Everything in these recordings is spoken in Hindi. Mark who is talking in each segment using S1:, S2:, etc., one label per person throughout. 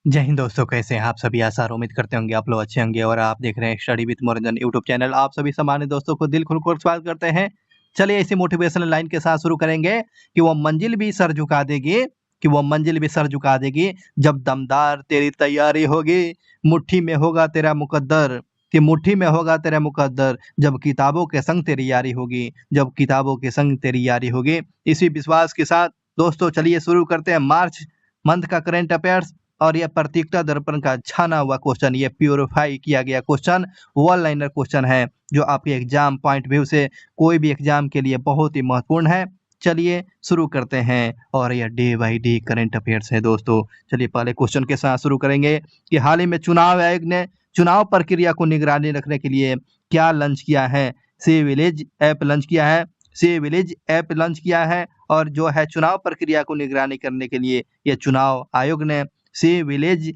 S1: जय हिंद दोस्तों, कैसे हैं आप सभी? आशा और उम्मीद करते होंगे आप लोग अच्छे होंगे और आप देख रहे हैं स्टडी विद मनोरंजन यूट्यूब चैनल। आप सभी सामान्य दोस्तों को दिल खोलकर स्वागत करते हैं। चलिए इसी मोटिवेशनल लाइन के साथ शुरू करेंगे कि वो मंजिल भी सर झुका देगी, कि वो मंजिल भी सर झुका देगी जब दमदार तेरी तैयारी होगी। मुट्ठी में होगा तेरा मुकद्दर, कि मुट्ठी में होगा तेरा मुकद्दर जब किताबों के संग तेरी यारी होगी, जब किताबों के संग तेरी यारी होगी। इसी विश्वास के साथ दोस्तों चलिए शुरू करते हैं मार्च मंथ का करंट अफेयर्स। और यह प्रतीकता दर्पण का छाना हुआ क्वेश्चन, ये प्योरीफाई किया गया क्वेश्चन, वन लाइनर क्वेश्चन है जो आपके एग्जाम पॉइंट व्यू से कोई भी एग्जाम के लिए बहुत ही महत्वपूर्ण है। चलिए शुरू करते हैं और यह day by day current affairs है दोस्तों। चलिए पहले क्वेश्चन के साथ शुरू करेंगे कि हाल ही में चुनाव आयोग ने चुनाव प्रक्रिया को निगरानी रखने के लिए क्या लॉन्च किया है? सी विलेज ऐप लॉन्च किया है, सी विलेज ऐप लॉन्च किया है। और जो है चुनाव प्रक्रिया को निगरानी करने के लिए यह चुनाव आयोग ने सी विलेज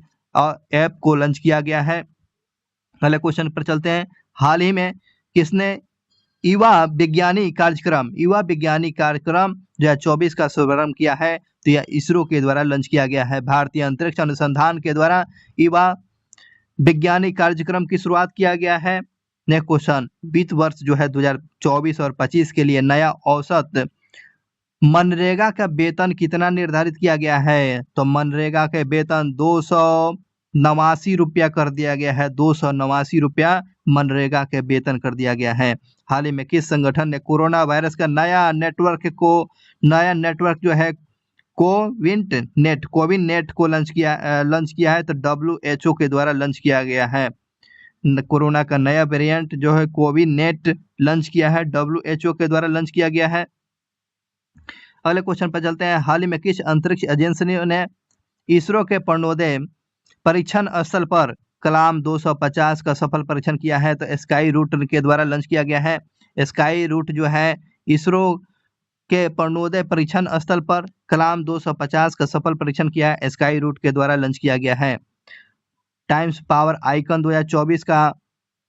S1: ऐप को लॉन्च किया गया है। पहले क्वेश्चन पर चलते हैं। हाल ही में किसने युवा विज्ञानी कार्यक्रम 2024 का शुभारंभ किया है? तो यह इसरो के द्वारा लॉन्च किया गया है। भारतीय अंतरिक्ष अनुसंधान के द्वारा युवा विज्ञानी कार्यक्रम की शुरुआत किया गया है। नेक्स्ट क्वेश्चन, वित्त वर्ष जो है 2024 और 25 के लिए नया औसत मनरेगा का वेतन कितना निर्धारित किया गया है? तो मनरेगा के वेतन 289 रुपया कर दिया गया है। 289 रुपया मनरेगा के वेतन कर दिया गया है। हाल ही में किस संगठन ने कोरोना वायरस का नया नेटवर्क जो है कोविन नेट को लॉन्च किया है? तो WHO के द्वारा लॉन्च किया गया है। कोरोना का नया वेरिएंट जो है कोविन नेट लॉन्च किया है, WHO के द्वारा लॉन्च किया गया है। अगले क्वेश्चन पर चलते हैं। हाल ही में किस अंतरिक्ष एजेंसी ने इसरो के प्रणोदय परीक्षण स्थल पर कलाम 250 का सफल परीक्षण किया है? तो स्काई रूट के द्वारा लॉन्च किया गया है। स्काई रूट जो है इसरो के प्रणोदय परीक्षण स्थल पर कलाम 250 का सफल परीक्षण किया है, स्काई रूट के द्वारा लॉन्च किया गया है। टाइम्स पावर आइकन 2024 का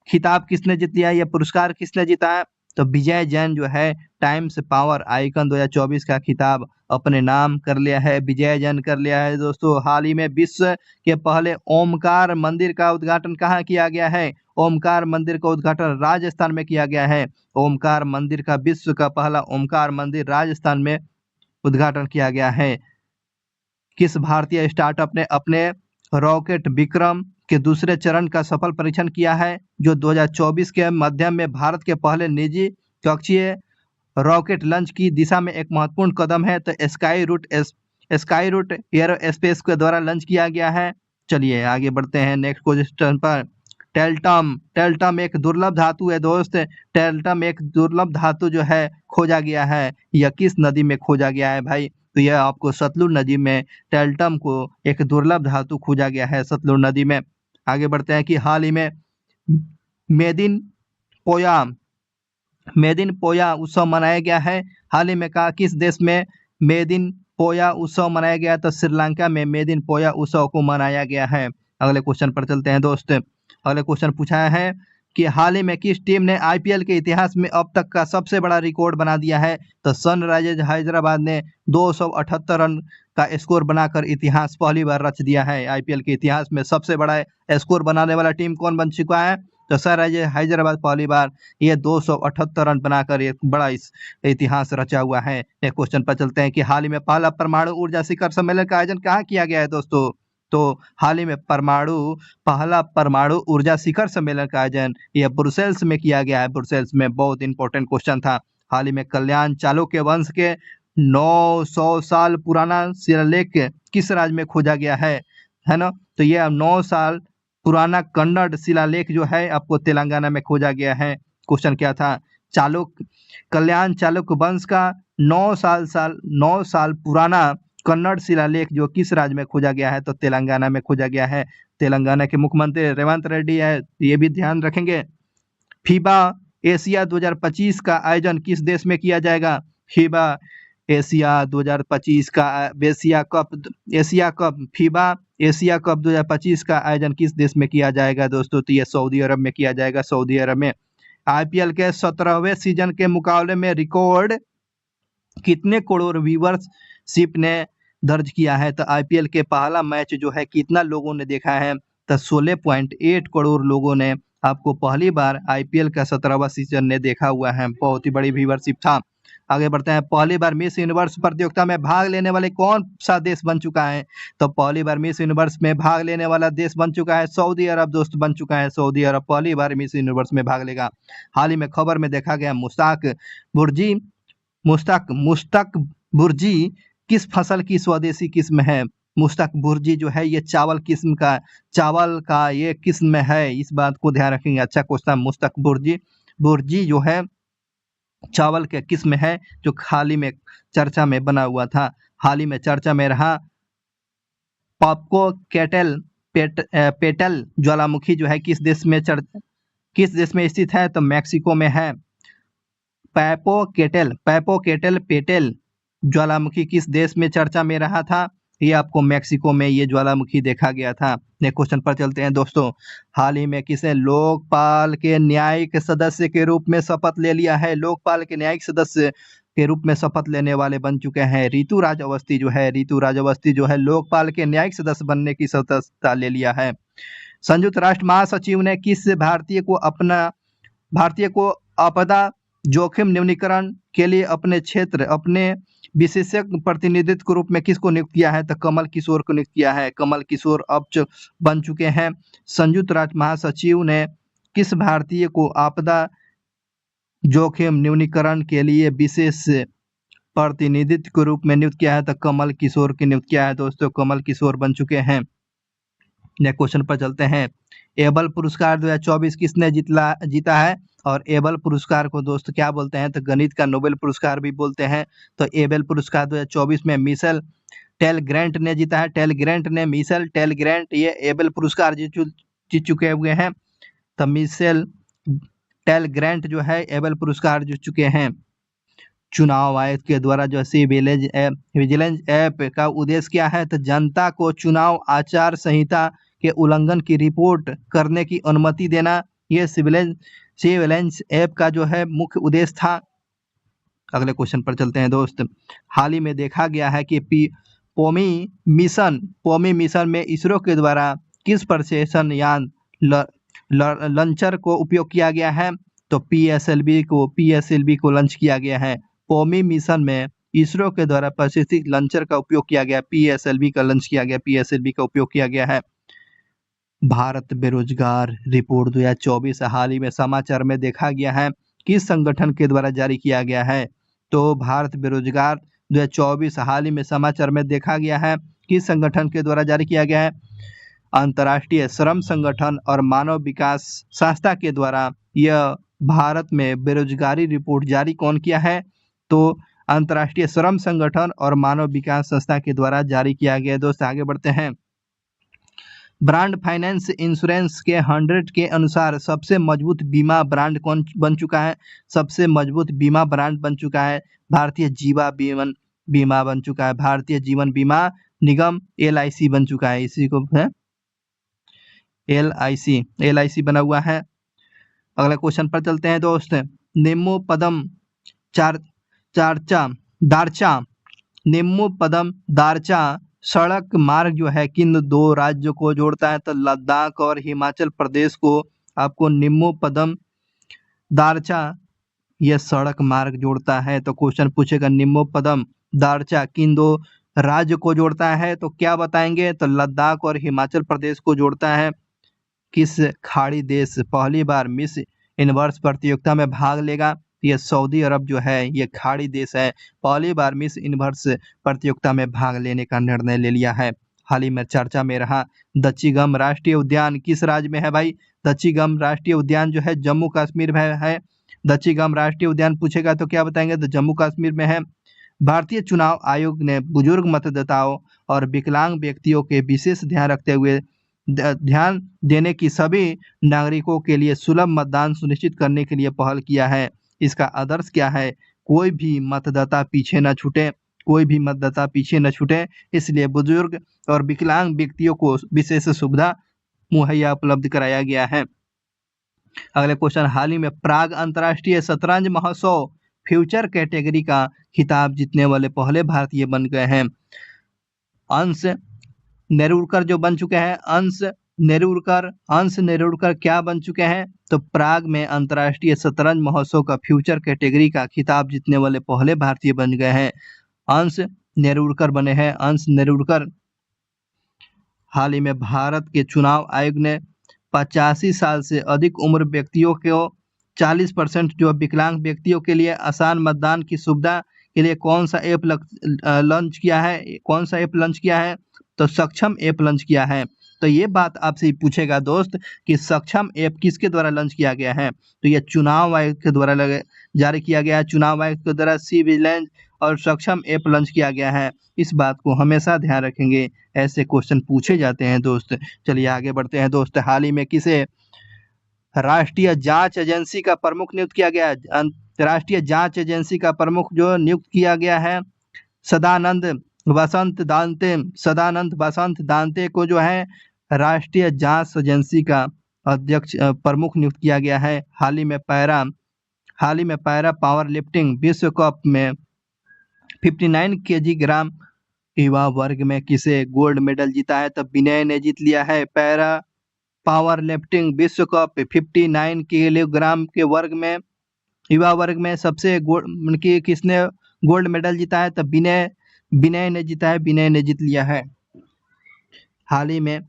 S1: खिताब किसने जीत लिया? यह पुरस्कार किसने जीता है? तो विजय जैन जो है टाइम्स पावर आइकन 2024 का खिताब अपने नाम कर लिया है, विजय जैन कर लिया है दोस्तों। हाल ही में विश्व के पहले ओमकार मंदिर का उद्घाटन कहाँ किया गया है? ओमकार मंदिर का उद्घाटन राजस्थान में किया गया है। ओमकार मंदिर का विश्व का पहला ओमकार मंदिर राजस्थान में उद्घाटन किया गया है। किस भारतीय स्टार्टअप ने अपने रॉकेट विक्रम के दूसरे चरण का सफल परीक्षण किया है, जो 2024 के मध्य में भारत के पहले निजी कक्षीय रॉकेट लॉन्च की दिशा में एक महत्वपूर्ण कदम है? तो स्काई रूट एयरोस्पेस के द्वारा लॉन्च किया गया है। चलिए आगे बढ़ते हैं नेक्स्ट क्वेश्चन पर। टेल्टम एक दुर्लभ धातु है दोस्त। टेल्टम एक दुर्लभ धातु जो है खोजा गया है, यह किस नदी में खोजा गया है भाई? तो यह आपको सतलुज नदी में टेल्टम को एक दुर्लभ धातु खोजा गया है, सतलुज नदी में। आगे बढ़ते हैं कि हाल ही में मेदिन पोया उत्सव मनाया गया है। हाल ही में कहा किस देश में मेदिन पोया उत्सव मनाया गया? तो श्रीलंका में मेदिन पोया उत्सव को मनाया गया है। अगले क्वेश्चन पर चलते हैं दोस्त। अगले क्वेश्चन पूछा है कि हाल ही में किस टीम ने IPL के इतिहास में अब तक का सबसे बड़ा रिकॉर्ड बना दिया है? तो सनराइजर्स हैदराबाद ने 278 रन का स्कोर बनाकर इतिहास पहली बार रच दिया है। IPL के इतिहास में सबसे बड़ा स्कोर बनाने वाला टीम कौन बन चुका है? तो सनराइजर्स हैदराबाद पहली बार ये 278 रन बनाकर एक बड़ा इतिहास रचा हुआ है। एक क्वेश्चन पर चलते हैं कि हाल ही में पहला परमाणु ऊर्जा शिखर सम्मेलन का आयोजन कहाँ किया गया है दोस्तों? तो हाल ही में पहला परमाणु ऊर्जा शिखर सम्मेलन का आयोजन यह ब्रुसेल्स में किया गया है। ब्रुसेल्स में बहुत इंपॉर्टेंट क्वेश्चन था। हाल ही में कल्याण चालुक्य वंश के 900 साल पुराना शिलालेख किस राज्य में खोजा गया है ना? तो यह 9 साल पुराना कन्नड़ शिलालेख जो है आपको तेलंगाना में खोजा गया है। क्वेश्चन क्या था? कल्याण चालुक्य वंश का 9 साल पुराना कन्नड़ शिलालेख जो किस राज्य में खोजा गया है? तो तेलंगाना में खोजा गया है। तेलंगाना के मुख्यमंत्री रेवंत रेड्डी है, ये भी ध्यान रखेंगे। फीबा एशिया 2025 का आयोजन किस देश में किया जाएगा? फीबा एशिया 2025 का फीबा एशिया कप 2025 का आयोजन किस देश में किया जाएगा दोस्तों? तो ये सऊदी अरब में किया जाएगा, सऊदी अरब में। IPL के 17वें सीजन के मुकाबले में रिकॉर्ड कितने करोड़ व्यूअरशिप ने दर्ज किया है। तो आईपीएल के पहला मैच जो है कितना लोगों ने देखा है, तो 16.8 करोड़ लोगों ने आपको पहली बार आईपीएल का 17वां सीजन ने देखा हुआ है। बहुत ही बड़ी व्यूअरशिप था। आगे बढ़ते हैं। पहली बार मिस यूनिवर्स प्रतियोगिता में भाग लेने वाले कौन सा देश बन चुका है, तो पहली बार मिस यूनिवर्स में भाग लेने वाला देश बन चुका है सऊदी अरब दोस्त बन चुका है। सऊदी अरब पहली बार मिस यूनिवर्स में भाग लेगा। हाल ही में खबर में देखा गया मुश्ताक बुर्जी किस फसल की स्वदेशी किस्म है। मुश्ताक बुर्जी जो है ये चावल का ये किस्म है, इस बात को ध्यान रखेंगे। अच्छा क्वेश्चन। मुश्ताक बुर्जी जो है चावल के किस्म है जो हाल ही में चर्चा में बना हुआ था। हाल ही में चर्चा में रहा पेटल ज्वालामुखी जो है किस देश में स्थित है, तो मैक्सिको में है। पेटेल ज्वालामुखी किस देश में चर्चा में रहा था, ये आपको मैक्सिको में ये ज्वालामुखी देखा गया था। नेक्स्ट क्वेश्चन पर चलते हैं दोस्तों। हाल ही में किसे लोकपाल के न्यायिक सदस्य के रूप में शपथ ले लिया है। लोकपाल के न्यायिक सदस्य के रूप में शपथ लेने वाले बन चुके हैं ऋतु राज अवस्थी जो है लोकपाल के न्यायिक सदस्य बनने की सदस्यता ले लिया है। संयुक्त राष्ट्र महासचिव ने किस भारतीय को आपदा जोखिम न्यूनीकरण के लिए अपने विशेषज्ञ प्रतिनिधित्व के रूप में किसको नियुक्त किया है, तो कमल किशोर को नियुक्त किया है। कमल किशोर अब बन चुके हैं संयुक्त राष्ट्र महासचिव ने किस भारतीय को आपदा जोखिम न्यूनीकरण के लिए विशेष प्रतिनिधित्व के रूप में नियुक्त किया है, तो कमल किशोर की नियुक्त किया है दोस्तों। कमल किशोर बन चुके हैं। नेक्स्ट क्वेश्चन पर चलते हैं। एबल पुरस्कार 2024 किसने जीता है, और एबल पुरस्कार को दोस्त क्या बोलते हैं, तो गणित का नोबेल पुरस्कार भी बोलते हैं। तो एबल पुरस्कार 2024 में मिशेल टेल ग्रैंट ने जीता है। मिशेल टेल ग्रैंट ये एबल पुरस्कार जीत चुके हुए हैं। तो मिशेल टेल ग्रैंट जो है एबल पुरस्कार जीत चुके हैं। चुनाव आयोग के द्वारा जो विजिलेंस ऐप का उद्देश्य क्या है, तो जनता को चुनाव आचार संहिता के उल्लंघन की रिपोर्ट करने की अनुमति देना, ये सर्विलांस ऐप का जो है मुख्य उद्देश्य था। अगले क्वेश्चन पर चलते हैं दोस्त। हाल ही में देखा गया है कि पोमी मिशन में इसरो के द्वारा किस प्रक्षेपण यान लॉन्चर को उपयोग किया गया है, तो पीएसएलवी को लॉन्च किया गया है। पोमी मिशन में इसरो के द्वारा प्रक्षेपित लॉन्चर का उपयोग किया गया, पीएसएलवी का उपयोग किया गया है। भारत बेरोजगार रिपोर्ट 2024 हाल ही में समाचार में देखा गया है किस संगठन के द्वारा जारी किया गया है, तो भारत बेरोजगार 2024 हाल ही में समाचार में देखा गया है किस संगठन के द्वारा जारी किया गया है, अंतर्राष्ट्रीय श्रम संगठन और मानव विकास संस्था के द्वारा यह भारत में बेरोजगारी रिपोर्ट जारी कौन किया है, तो अंतर्राष्ट्रीय श्रम संगठन और मानव विकास संस्था के द्वारा जारी किया गया। दोस्त आगे बढ़ते हैं। ब्रांड फाइनेंस इंश्योरेंस के 100 के अनुसार सबसे मजबूत बीमा ब्रांड कौन बन चुका है, सबसे मजबूत बीमा ब्रांड बन चुका है भारतीय जीवन बीमा बन चुका है। भारतीय जीवन बीमा निगम LIC बन चुका है, इसी को है LIC बना हुआ है। अगला क्वेश्चन पर चलते हैं दोस्त। निम्मू पदम दारचा सड़क मार्ग जो है किन दो राज्यों को जोड़ता है, तो लद्दाख और हिमाचल प्रदेश को आपको निम्मू पदम दारचा ये सड़क मार्ग जोड़ता है। तो क्वेश्चन पूछेगा निम्मू पदम दारचा किन दो राज्य को जोड़ता है, तो क्या बताएंगे, तो लद्दाख और हिमाचल प्रदेश को जोड़ता है। किस खाड़ी देश पहली बार मिस यूनिवर्स प्रतियोगिता में भाग लेगा, ये सऊदी अरब जो है ये खाड़ी देश है, पहली बार मिस यूनिवर्स प्रतियोगिता में भाग लेने का निर्णय ले लिया है। हाल ही में चर्चा में रहा दच्चीगम राष्ट्रीय उद्यान किस राज्य में है भाई, दच्चीगम राष्ट्रीय उद्यान जो है जम्मू कश्मीर में है। दच्चीगम राष्ट्रीय उद्यान पूछेगा तो क्या बताएंगे, तो जम्मू कश्मीर में है। भारतीय चुनाव आयोग ने बुजुर्ग मतदाताओं और विकलांग व्यक्तियों के विशेष ध्यान देने की सभी नागरिकों के लिए सुलभ मतदान सुनिश्चित करने के लिए पहल किया है। इसका आदर्श क्या है, कोई भी मतदाता पीछे न छूटे, इसलिए बुजुर्ग और विकलांग व्यक्तियों को विशेष सुविधा मुहैया उपलब्ध कराया गया है। अगले क्वेश्चन। हाल ही में प्राग अंतर्राष्ट्रीय शतरंज महोत्सव फ्यूचर कैटेगरी का खिताब जीतने वाले पहले भारतीय बन गए हैं। अंश नेरुरकर जो बन चुके हैं, अंश नेरुरकर क्या बन चुके हैं? तो प्राग में अंतर्राष्ट्रीय शतरंज महोत्सव का फ्यूचर कैटेगरी का खिताब जीतने वाले पहले भारतीय बन गए हैं। अंश नेरुरकर बने हैं, अंश नेरुरकर। हाल ही में भारत के चुनाव आयोग ने 85 साल से अधिक उम्र व्यक्तियों को 40% जो विकलांग व्यक्तियों के लिए आसान मतदान की सुविधा के लिए कौन सा ऐप लॉन्च किया है? कौन सा ऐप लॉन्च किया है? तो सक्षम ऐप लॉन्च किया है। तो ये बात आपसे पूछेगा दोस्त कि सक्षम ऐप किसके द्वारा लॉन्च किया गया है? तो ये चुनाव आयोग के द्वारा जारी किया गया है। चुनाव आयोग के द्वारा सी विजिलेंस और सक्षम ऐप लॉन्च किया गया है। इस बात को हमेशा ध्यान रखेंगे, ऐसे क्वेश्चन पूछे जाते हैं दोस्त। चलिए आगे बढ़ते हैं दोस्त। हाल ही में किसे राष्ट्रीय जांच एजेंसी का प्रमुख नियुक्त किया गया है? राष्ट्रीय जांच एजेंसी का प्रमुख जो नियुक्त किया गया है सदानंद बसंत दांते को जो है राष्ट्रीय जांच एजेंसी का अध्यक्ष प्रमुख नियुक्त किया गया है। हाल ही में पैरा पावर लिफ्टिंग विश्व कप में 59 किलोग्राम युवा वर्ग में किसे गोल्ड मेडल जीता है? तो विनय ने जीत लिया है। पैरा पावर लिफ्टिंग विश्व कप 59 किलोग्राम के वर्ग में युवा वर्ग में सबसे किसने गोल्ड मेडल जीता है? तो विनय ने जीता है, विनय ने जीत लिया है। हाल ही में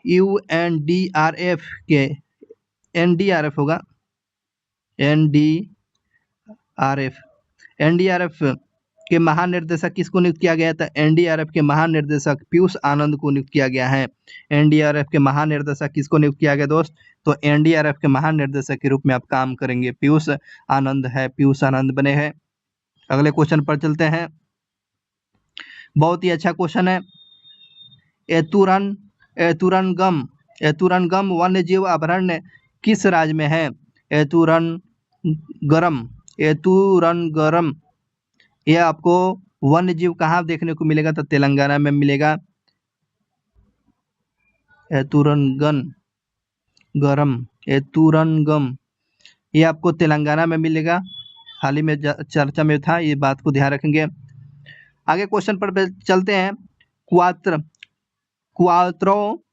S1: यूएनडीआरएफ के एनडीआरएफ के महानिर्देशक किसको नियुक्त किया गया था? एनडीआरएफ के महानिर्देशक पीयूष आनंद को नियुक्त किया गया है। एनडीआरएफ के महानिर्देशक किसको नियुक्त किया गया दोस्त? तो एनडीआरएफ के महानिर्देशक के रूप में आप काम करेंगे, पीयूष आनंद बने हैं। अगले क्वेश्चन पर चलते हैं। बहुत ही अच्छा क्वेश्चन है। एतुरनगम वन्यजीव अभयारण्य किस राज्य में है? एतुरनगरम ये आपको वन्यजीव कहाँ देखने को मिलेगा? तो तेलंगाना में मिलेगा। एतुरनगम ये आपको तेलंगाना में मिलेगा। हाल ही में चर्चा में था, ये बात को ध्यान रखेंगे। आगे क्वेश्चन पर चलते हैं। क्वात्रो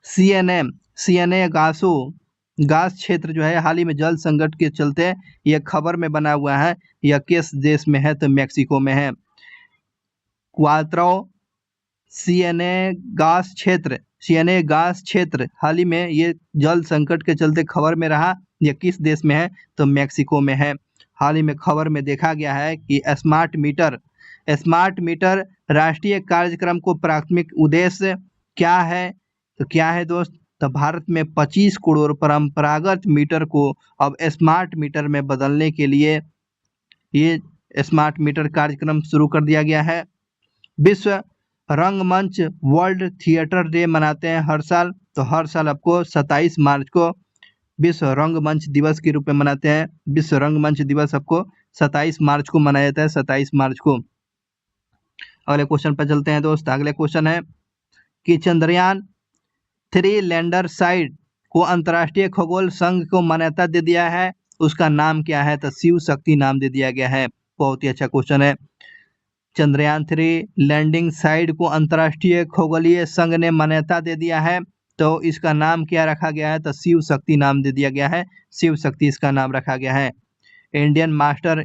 S1: सीएनए गास क्षेत्र जो है हाल ही में जल संकट के चलते यह खबर में बना हुआ है। यह किस देश में है? तो मेक्सिको में है। क्वात्रो सीएनए गास क्षेत्र हाल ही में ये जल संकट के चलते खबर में रहा। यह किस देश में है? तो मेक्सिको में है। हाल ही में खबर में देखा गया है कि स्मार्ट मीटर राष्ट्रीय कार्यक्रम को प्राथमिक उद्देश्य क्या है? तो क्या है दोस्त? तो भारत में 25 करोड़ परंपरागत मीटर को अब स्मार्ट मीटर में बदलने के लिए ये स्मार्ट मीटर कार्यक्रम शुरू कर दिया गया है। विश्व रंगमंच वर्ल्ड थिएटर डे मनाते हैं हर साल। तो हर साल आपको 27 मार्च को विश्व रंगमंच दिवस के रूप में मनाते हैं। विश्व रंगमंच दिवस आपको 27 मार्च को मनाया जाता है, 27 मार्च को। अगले क्वेश्चन पर चलते हैं दोस्त। अगले क्वेश्चन है कि चंद्रयान 3 लैंडर साइट को अंतर्राष्ट्रीय खगोल संघ को मान्यता दे दिया है, उसका नाम क्या है? तो शिव शक्ति नाम दे दिया गया है। बहुत ही अच्छा क्वेश्चन है। चंद्रयान 3 लैंडिंग साइट को अंतर्राष्ट्रीय खगोलीय संघ ने मान्यता दे दिया है, तो इसका नाम क्या रखा गया है? तो शिव शक्ति नाम दे दिया गया है, शिव शक्ति इसका नाम रखा गया है। Indian master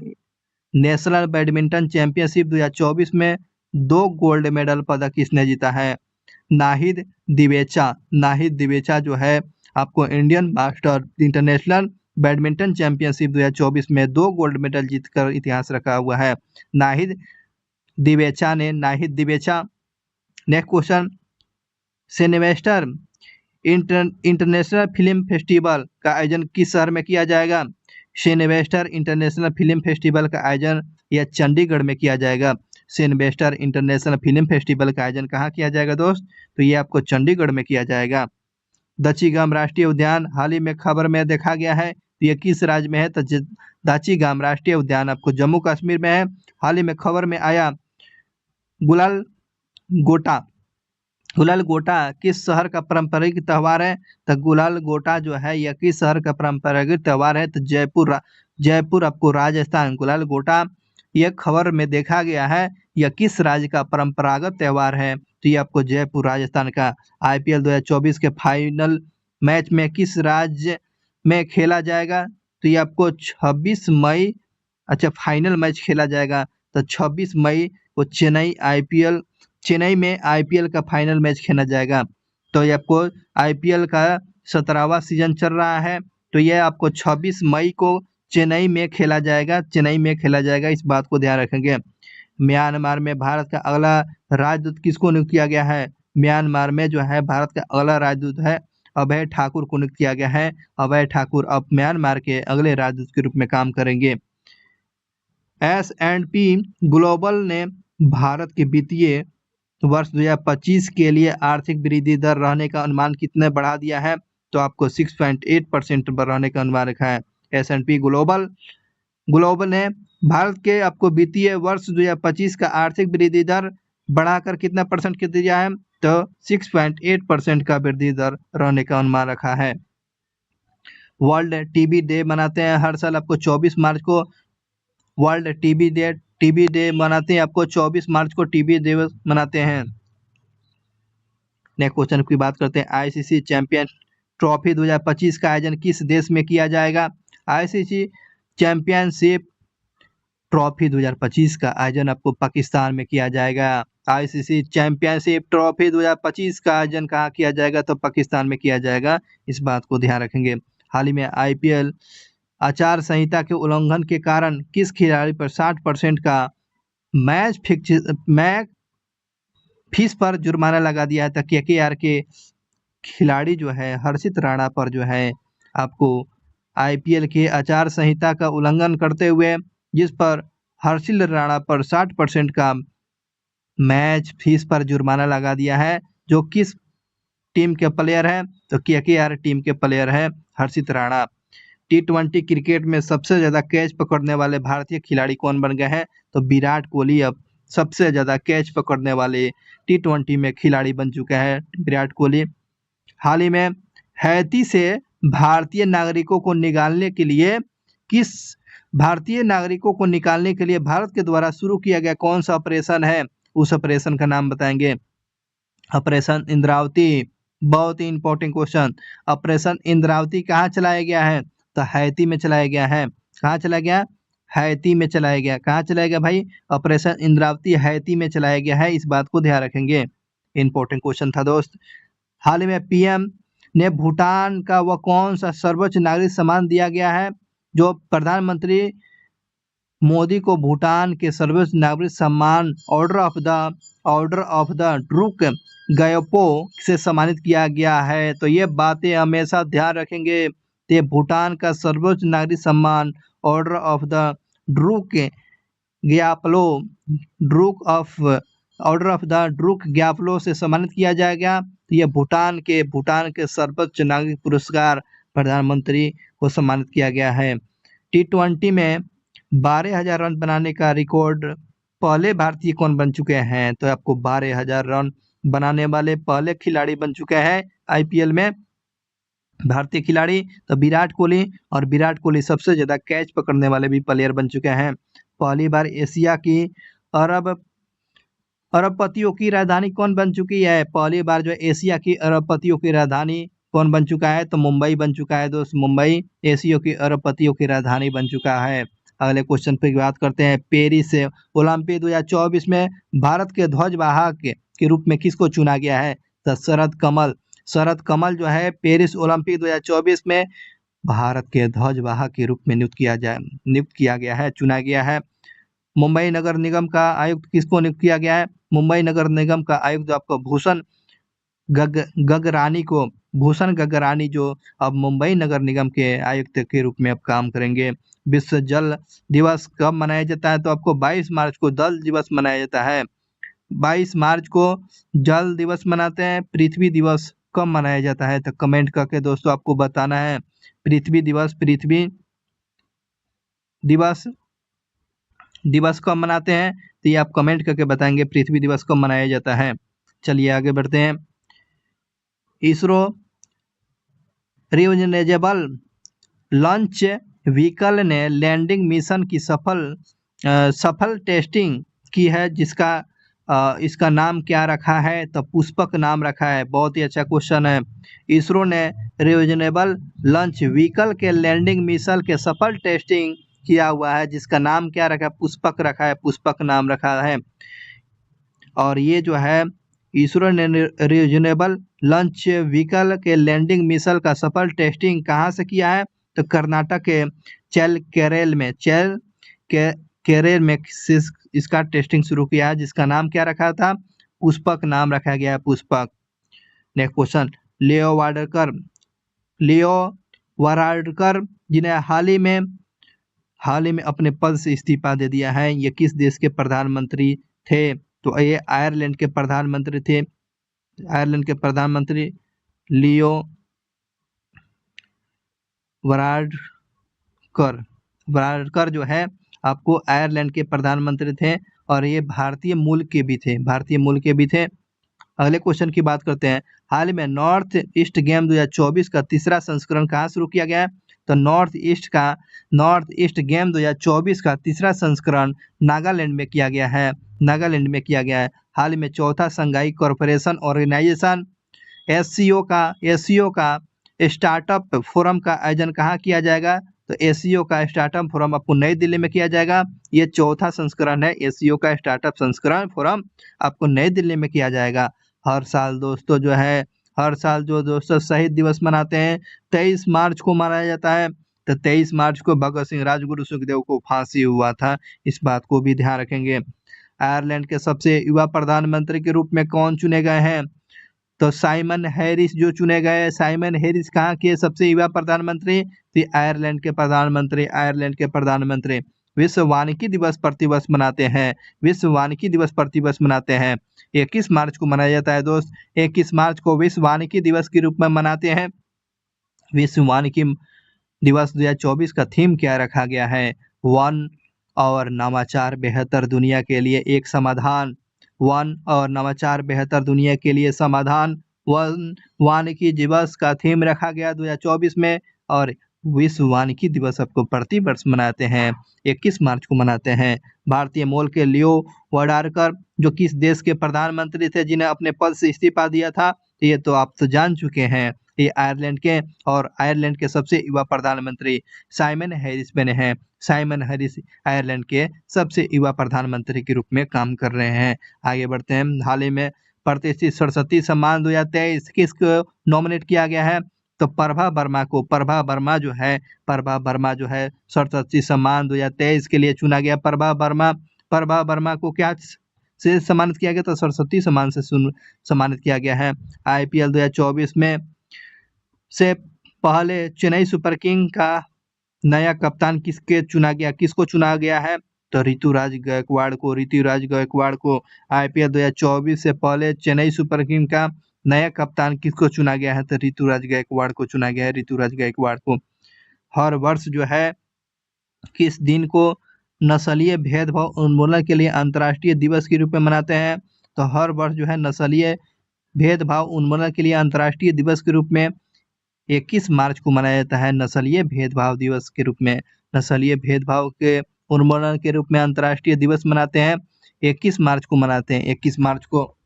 S1: national badminton championship 2024 में 2 गोल्ड मेडल पदक किसने जीता है? नाहिद दिवेचा जो है आपको Indian master international badminton championship 2024 में 2 गोल्ड मेडल जीतकर इतिहास रखा हुआ है Nahid Divecha. Next question, Cinevesture international film festival का आयोजन किस शहर में किया जाएगा? सिनेवेस्टर इंटरनेशनल फिल्म फेस्टिवल का आयोजन यह चंडीगढ़ में किया जाएगा। सिनेवेस्टर इंटरनेशनल फिल्म फेस्टिवल का आयोजन कहाँ किया जाएगा दोस्त? तो ये आपको चंडीगढ़ में किया जाएगा। दचीगाम राष्ट्रीय उद्यान हाल ही में खबर में देखा गया है, तो ये किस राज्य में है? तो दाचीगाम राष्ट्रीय उद्यान आपको जम्मू कश्मीर में है। हाल ही में खबर में आया गुलाल गोटा किस शहर का पारंपरिक त्यौहार है? तो गुलाल गोटा जो है यह किस शहर का पारंपरिक त्यौहार है? तो जयपुर आपको राजस्थान। गुलाल गोटा ये खबर में देखा गया है, यह किस राज्य का परंपरागत त्योहार है? तो ये आपको जयपुर राजस्थान का। आईपीएल 2024 के फाइनल मैच में किस राज्य में खेला जाएगा? तो ये आपको 26 मई, अच्छा फाइनल मैच खेला जाएगा तो 26 मई को चेन्नई में आईपीएल का फाइनल मैच खेला जाएगा। तो ये आपको आईपीएल का 17वां सीजन चल रहा है, तो ये आपको 26 मई को चेन्नई में खेला जाएगा, इस बात को ध्यान रखेंगे। म्यांमार में भारत का अगला राजदूत किसको नियुक्त किया गया है? म्यांमार में जो है भारत का अगला राजदूत है अभय ठाकुर को नियुक्त किया गया है। अभय ठाकुर अब म्यांमार के अगले राजदूत के रूप में काम करेंगे। S&P ग्लोबल ने भारत के वित्तीय वर्ष 2025 के लिए आर्थिक वृद्धि दर रहने का अनुमान कितने बढ़ा दिया है? तो आपको 6.8% बढ़ाने का अनुमान रखा है। S&P ग्लोबल ने भारत के आपको वित्तीय वर्ष 2025 का आर्थिक वृद्धि दर बढ़ाकर कितना परसेंट कर दिया है? तो 6.8% का वृद्धि दर रहने का अनुमान रखा है। वर्ल्ड टीबी डे मनाते हैं हर साल आपको 24 मार्च को। वर्ल्ड टीबी डे मनाते हैं आपको 24 मार्च को टीबी दिवस मनाते हैं। नेक्स्ट क्वेश्चन की बात करते हैं। आईसीसी चैंपियन ट्रॉफी 2025 का आयोजन किस देश में किया जाएगा? आईसीसी चैंपियनशिप ट्रॉफी 2025 का आयोजन आपको पाकिस्तान में किया जाएगा। आईसीसी चैंपियनशिप ट्रॉफी 2025 का आयोजन कहाँ किया जाएगा? तो पाकिस्तान में किया जाएगा, इस बात को ध्यान रखेंगे। हाल ही में आईपीएल आचार संहिता के उल्लंघन के कारण किस खिलाड़ी पर 60% का मैच फीस पर जुर्माना लगा दिया है? तो केकेआर के खिलाड़ी जो है हर्षित राणा पर जो है आपको आईपीएल के आचार संहिता का उल्लंघन करते हुए जिस पर हर्षित राणा पर 60% का मैच फीस पर जुर्माना लगा दिया है। जो किस टीम के प्लेयर है? तो केकेआर टीम के प्लेयर है हर्षित राणा। T20 क्रिकेट में सबसे ज्यादा कैच पकड़ने वाले भारतीय खिलाड़ी कौन बन गए हैं? तो विराट कोहली अब सबसे ज्यादा कैच पकड़ने वाले T20 में खिलाड़ी बन चुके हैं विराट कोहली। हाल ही में हैती से भारतीय नागरिकों को निकालने के लिए भारत के द्वारा शुरू किया गया कौन सा ऑपरेशन है? उस ऑपरेशन का नाम बताएंगे। ऑपरेशन इंद्रावती। बहुत ही इंपॉर्टेंट क्वेश्चन। ऑपरेशन इंद्रावती कहाँ चलाया गया है? तो हैती में चलाया गया है। कहाँ चला गया? हैती में चलाया गया। कहाँ चलाया गया भाई? ऑपरेशन इंद्रावती हैती में चलाया गया है, इस बात को ध्यान रखेंगे। इंपॉर्टेंट क्वेश्चन था दोस्त। हाल ही में पीएम ने भूटान का वह कौन सा सर्वोच्च नागरिक सम्मान दिया गया है? जो प्रधानमंत्री मोदी को भूटान के सर्वोच्च नागरिक सम्मान ऑर्डर ऑफ द ड्रूक गयोपो से सम्मानित किया गया है। तो ये बातें हमेशा ध्यान रखेंगे। तो भूटान का सर्वोच्च नागरिक सम्मान ऑर्डर ऑफ द ड्रूक ग्यापलो से सम्मानित किया जाएगा। तो ये भूटान के सर्वोच्च नागरिक पुरस्कार प्रधानमंत्री को सम्मानित किया गया है। T20 में 12,000 रन बनाने का रिकॉर्ड पहले भारतीय कौन बन चुके हैं? तो आपको 12,000 रन बनाने वाले पहले खिलाड़ी बन चुके हैं आईपीएल में भारतीय खिलाड़ी, तो विराट कोहली। और विराट कोहली सबसे ज्यादा कैच पकड़ने वाले भी प्लेयर बन चुके हैं। पहली बार एशिया की अरबपतियों की राजधानी कौन बन चुकी है? पहली बार जो एशिया की अरबपतियों की राजधानी कौन बन चुका है? तो मुंबई बन चुका है दोस्त। मुंबई एशिया की अरबपतियों की राजधानी बन चुका है। अगले क्वेश्चन पे बात करते हैं। पेरिस ओलंपिक 2024 में भारत के ध्वजवाहक के रूप में किसको चुना गया है? तो शरद कमल जो है पेरिस ओलंपिक 2024 में भारत के ध्वजवाहक के रूप में नियुक्त किया गया है, चुना गया है। मुंबई नगर निगम का आयुक्त किसको नियुक्त किया गया है? मुंबई नगर निगम का आयुक्त आपको भूषण गगरानी जो अब मुंबई नगर निगम के आयुक्त के रूप में अब काम करेंगे। विश्व जल दिवस कब मनाया जाता है? तो आपको 22 मार्च को जल दिवस मनाया जाता है। 22 मार्च को जल दिवस मनाते हैं। पृथ्वी दिवस कब मनाया जाता है? तो कमेंट करके दोस्तों आपको बताना है। पृथ्वी दिवस कब मनाते हैं? तो ये आप कमेंट करके बताएंगे पृथ्वी दिवस कब मनाया जाता है। चलिए आगे बढ़ते हैं। इसरो रियूजेबल लॉन्च व्हीकल ने लैंडिंग मिशन की सफल सफल टेस्टिंग की है जिसका इसका नाम क्या रखा है? तो पुष्पक नाम रखा है। बहुत ही अच्छा क्वेश्चन है। इसरो ने रियूजेबल लॉन्च व्हीकल के लैंडिंग मिशन के सफल टेस्टिंग किया हुआ है जिसका नाम क्या रखा है? पुष्पक रखा है, पुष्पक नाम रखा है। और ये जो है इसरो ने रियूजेबल लॉन्च व्हीकल के लैंडिंग मिशन का सफल टेस्टिंग कहाँ से किया है? तो कर्नाटक के केरल में इसका टेस्टिंग शुरू किया है जिसका नाम क्या रखा था? पुष्पक नाम रखा गया है, पुष्पक। नेक्स्ट क्वेश्चन, लियो वाराडकर जिन्हें हाल ही में अपने पद से इस्तीफा दे दिया है, ये किस देश के प्रधानमंत्री थे? तो ये आयरलैंड के प्रधानमंत्री थे। आयरलैंड के प्रधानमंत्री लियो वाराडकर जो है आपको आयरलैंड के प्रधानमंत्री थे और ये भारतीय मूल के भी थे। अगले क्वेश्चन की बात करते हैं। हाल में नॉर्थ ईस्ट गेम 2024 का तीसरा संस्करण कहाँ शुरू किया गया है? तो नॉर्थ ईस्ट गेम 2024 का तीसरा संस्करण नागालैंड में किया गया है। हाल में चौथा शंघाई कॉरपोरेशन ऑर्गेनाइजेशन एससीओ का स्टार्टअप फोरम का आयोजन कहाँ किया जाएगा? तो एससीओ का स्टार्टअप फोरम आपको नई दिल्ली में किया जाएगा। ये चौथा संस्करण है, एससीओ का स्टार्टअप संस्करण फोरम आपको नई दिल्ली में किया जाएगा। हर साल जो दोस्तों शहीद दिवस मनाते हैं 23 मार्च को मनाया जाता है। तो 23 मार्च को भगत सिंह राजगुरु सुखदेव को फांसी हुआ था, इस बात को भी ध्यान रखेंगे। आयरलैंड के सबसे युवा प्रधानमंत्री के रूप में कौन चुने गए हैं? तो साइमन हैरिस जो चुने गए। साइमन हैरिस कहाँ के सबसे युवा प्रधानमंत्री? तो आयरलैंड के प्रधानमंत्री। विश्व वानिकी दिवस प्रतिवर्ष मनाते हैं। 21 मार्च को मनाया जाता है दोस्त। 21 मार्च को विश्व वानिकी दिवस के रूप में मनाते हैं। विश्व वानिकी दिवस 2024 का थीम क्या रखा गया है? वन और नवाचार बेहतर दुनिया के लिए एक समाधान। वन वानिकी दिवस का थीम रखा गया 2024 में। और विश्व वानिकी दिवस आपको प्रतिवर्ष मनाते हैं, 21 मार्च को मनाते हैं। भारतीय मूल के लियो वाराडकर जो किस देश के प्रधानमंत्री थे जिन्हें अपने पद से इस्तीफा दिया था? ये तो आप तो जान चुके हैं, ये आयरलैंड के सबसे युवा प्रधानमंत्री साइमन हैरिस बने हैं। साइमन हैरिस आयरलैंड के सबसे युवा प्रधानमंत्री के रूप में काम कर रहे हैं। आगे बढ़ते हैं। हाल ही में प्रतिष्ठित सरस्वती सम्मान 2023 किसको नॉमिनेट किया गया है? तो प्रभा वर्मा जो है सरस्वती सम्मान 2023 के लिए चुना गया। प्रभा वर्मा को क्या से सम्मानित किया गया? तो सरस्वती सम्मान से सम्मानित किया गया है। IPL 2024 में से पहले चेन्नई सुपर किंग का नया कप्तान किसको चुना गया है? तो ऋतुराज गायकवाड़ को। IPL 2024 से पहले चेन्नई सुपर किंग का नया कप्तान किसको चुना गया है? तो ऋतुराज गायकवाड़ को चुना गया है। हर वर्ष जो है किस दिन को नस्लीय भेदभाव उन्मूलन के लिए अंतर्राष्ट्रीय दिवस के रूप में मनाते हैं? तो हर वर्ष जो है नस्लीय भेदभाव उन्मूलन के लिए अंतर्राष्ट्रीय दिवस के रूप में 21 मार्च को मनाया जाता है। नस्लीय भेदभाव दिवस के रूप में, नस्लीय भेदभाव के उन्मूलन के रूप में अंतर्राष्ट्रीय दिवस मनाते हैं, 21 मार्च को मनाते हैं, 21 मार्च को।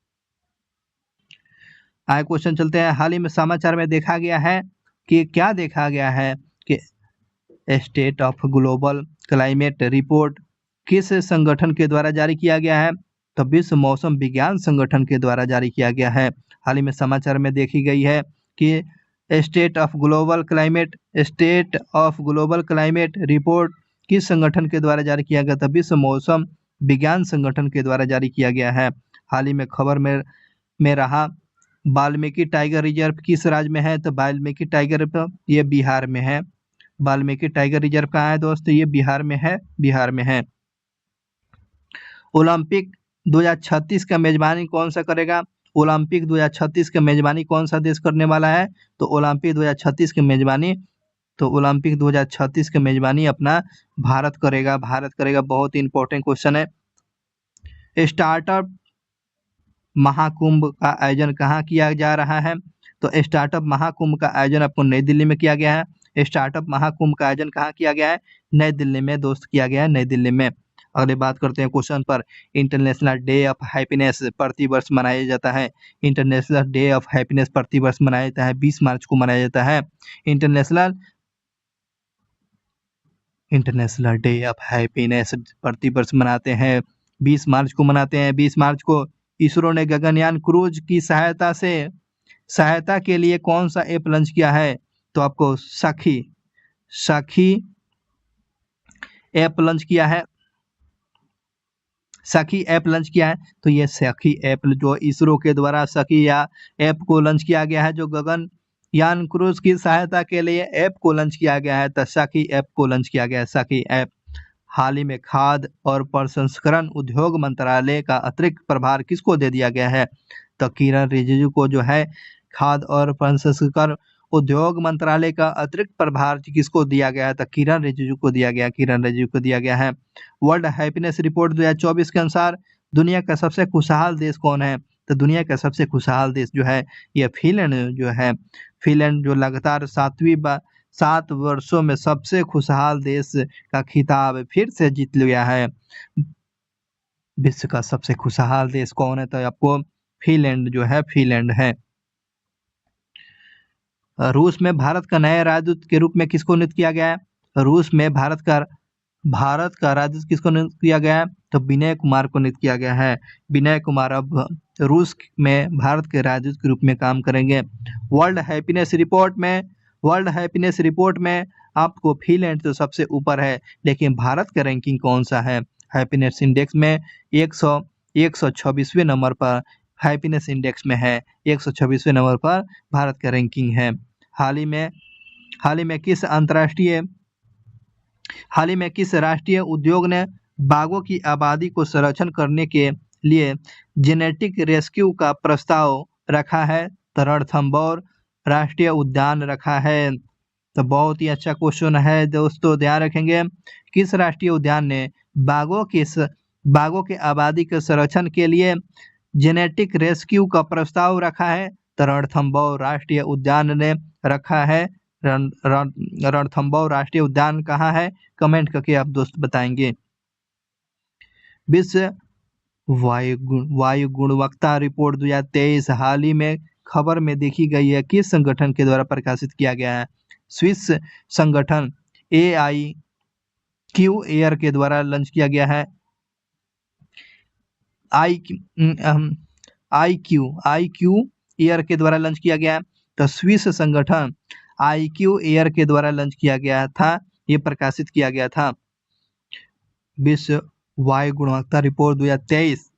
S1: आगे क्वेश्चन चलते हैं। हाल ही में समाचार में देखा गया है कि state of global climate report किस संगठन के द्वारा जारी किया गया है? तो विश्व मौसम विज्ञान संगठन के द्वारा जारी किया गया है। हाल ही में समाचार में देखी गई है कि state of global climate report किस संगठन के द्वारा जारी किया गया था? विश्व मौसम विज्ञान संगठन के द्वारा जारी किया गया है। हाल ही में खबर में रहा वाल्मीकि टाइगर रिजर्व किस राज्य में है? तो वाल्मीकि टाइगर रिजर्व ये बिहार में है। वाल्मीकि टाइगर रिजर्व कहाँ है दोस्तों? ये बिहार में है। ओलंपिक 2036 का मेजबानी कौन सा करेगा? ओलंपिक 2036 का मेजबानी कौन सा देश करने वाला है? तो ओलंपिक 2036 की मेजबानी अपना भारत करेगा। बहुत ही इंपॉर्टेंट क्वेश्चन है। स्टार्टअप महाकुंभ का आयोजन कहाँ किया जा रहा है? तो स्टार्टअप महाकुंभ का आयोजन आपको नई दिल्ली में किया गया है। स्टार्टअप महाकुंभ का आयोजन कहाँ किया गया है? नई दिल्ली में दोस्त किया गया है, नई दिल्ली में। अगले बात करते हैं क्वेश्चन पर। इंटरनेशनल डे ऑफ हैप्पीनेस प्रति वर्ष मनाया जाता है। इंटरनेशनल डे ऑफ हैप्पीनेस प्रति वर्ष मनाया जाता है 20 मार्च को मनाया जाता है। International international day of happiness प्रति वर्ष मनाते हैं 20 मार्च को मनाते हैं। 20 मार्च को इसरो ने गगनयान क्रूज की सहायता के लिए कौन सा ऐप लॉन्च किया है? तो आपको सखी ऐप लॉन्च किया है। सखी ऐप लॉन्च किया है। तो ये सखी ऐप जो इसरो के द्वारा सखी या ऐप को लॉन्च किया गया है, जो गगनयान क्रूज की सहायता के लिए ऐप को लॉन्च किया गया है, तो सखी ऐप को लॉन्च किया गया है, सखी ऐप। हाल ही में खाद्य और प्रसंस्करण उद्योग मंत्रालय का अतिरिक्त प्रभार किसको दे दिया गया है? तो किरण रिजिजू को जो है खाद्य और प्रसंस्करण उद्योग मंत्रालय का अतिरिक्त प्रभार किसको दिया गया है? तो किरण रिजिजू को दिया गया है। वर्ल्ड हैप्पीनेस रिपोर्ट 2024 के अनुसार दुनिया का सबसे खुशहाल देश कौन है? तो दुनिया का सबसे खुशहाल देश जो है ये फिनलैंड जो है। फिनलैंड जो लगातार 7 वर्षों में सबसे खुशहाल देश का खिताब फिर से जीत लिया है। विश्व का सबसे खुशहाल देश कौन है? तो आपको फिनलैंड है। रूस में भारत का नया राजदूत के रूप में किसको नियुक्त किया गया है? रूस में भारत का राजदूत किसको नियुक्त किया गया है? तो विनय कुमार को नियुक्त किया गया है। विनय कुमार अब रूस में भारत के राजदूत के रूप में काम करेंगे। वर्ल्ड हैप्पीनेस रिपोर्ट में आपको फिनलैंड तो सबसे ऊपर है, लेकिन भारत का रैंकिंग कौन सा है? हैप्पीनेस इंडेक्स में 126वें नंबर पर हैप्पीनेस इंडेक्स में है। 126वें नंबर पर भारत का रैंकिंग है। हाल ही में किस राष्ट्रीय उद्योग ने बाघों की आबादी को संरक्षण करने के लिए जेनेटिक रेस्क्यू का प्रस्ताव रखा है? तो रणथंभौर राष्ट्रीय उद्यान रखा है। तो बहुत ही अच्छा क्वेश्चन है दोस्तों, ध्यान रखेंगे। किस राष्ट्रीय उद्यान ने बाघों के आबादी के संरक्षण के लिए जेनेटिक रेस्क्यू का प्रस्ताव रखा है? तो रणथंभौर राष्ट्रीय उद्यान ने रखा है। रणथंभौर राष्ट्रीय उद्यान कहाँ है? कमेंट करके आप दोस्त बताएंगे। विश्व वायु गुणवत्ता रिपोर्ट 2023 हाल ही में खबर में देखी गई है, किस संगठन के द्वारा प्रकाशित किया गया है? स्विस संगठन AIQ एयर के द्वारा लॉन्च किया गया है। IQ एयर के द्वारा लॉन्च किया गया है। तो स्विस संगठन IQ एयर के द्वारा लॉन्च किया गया था, ये प्रकाशित किया गया था। विश्व वायु गुणवत्ता रिपोर्ट 2023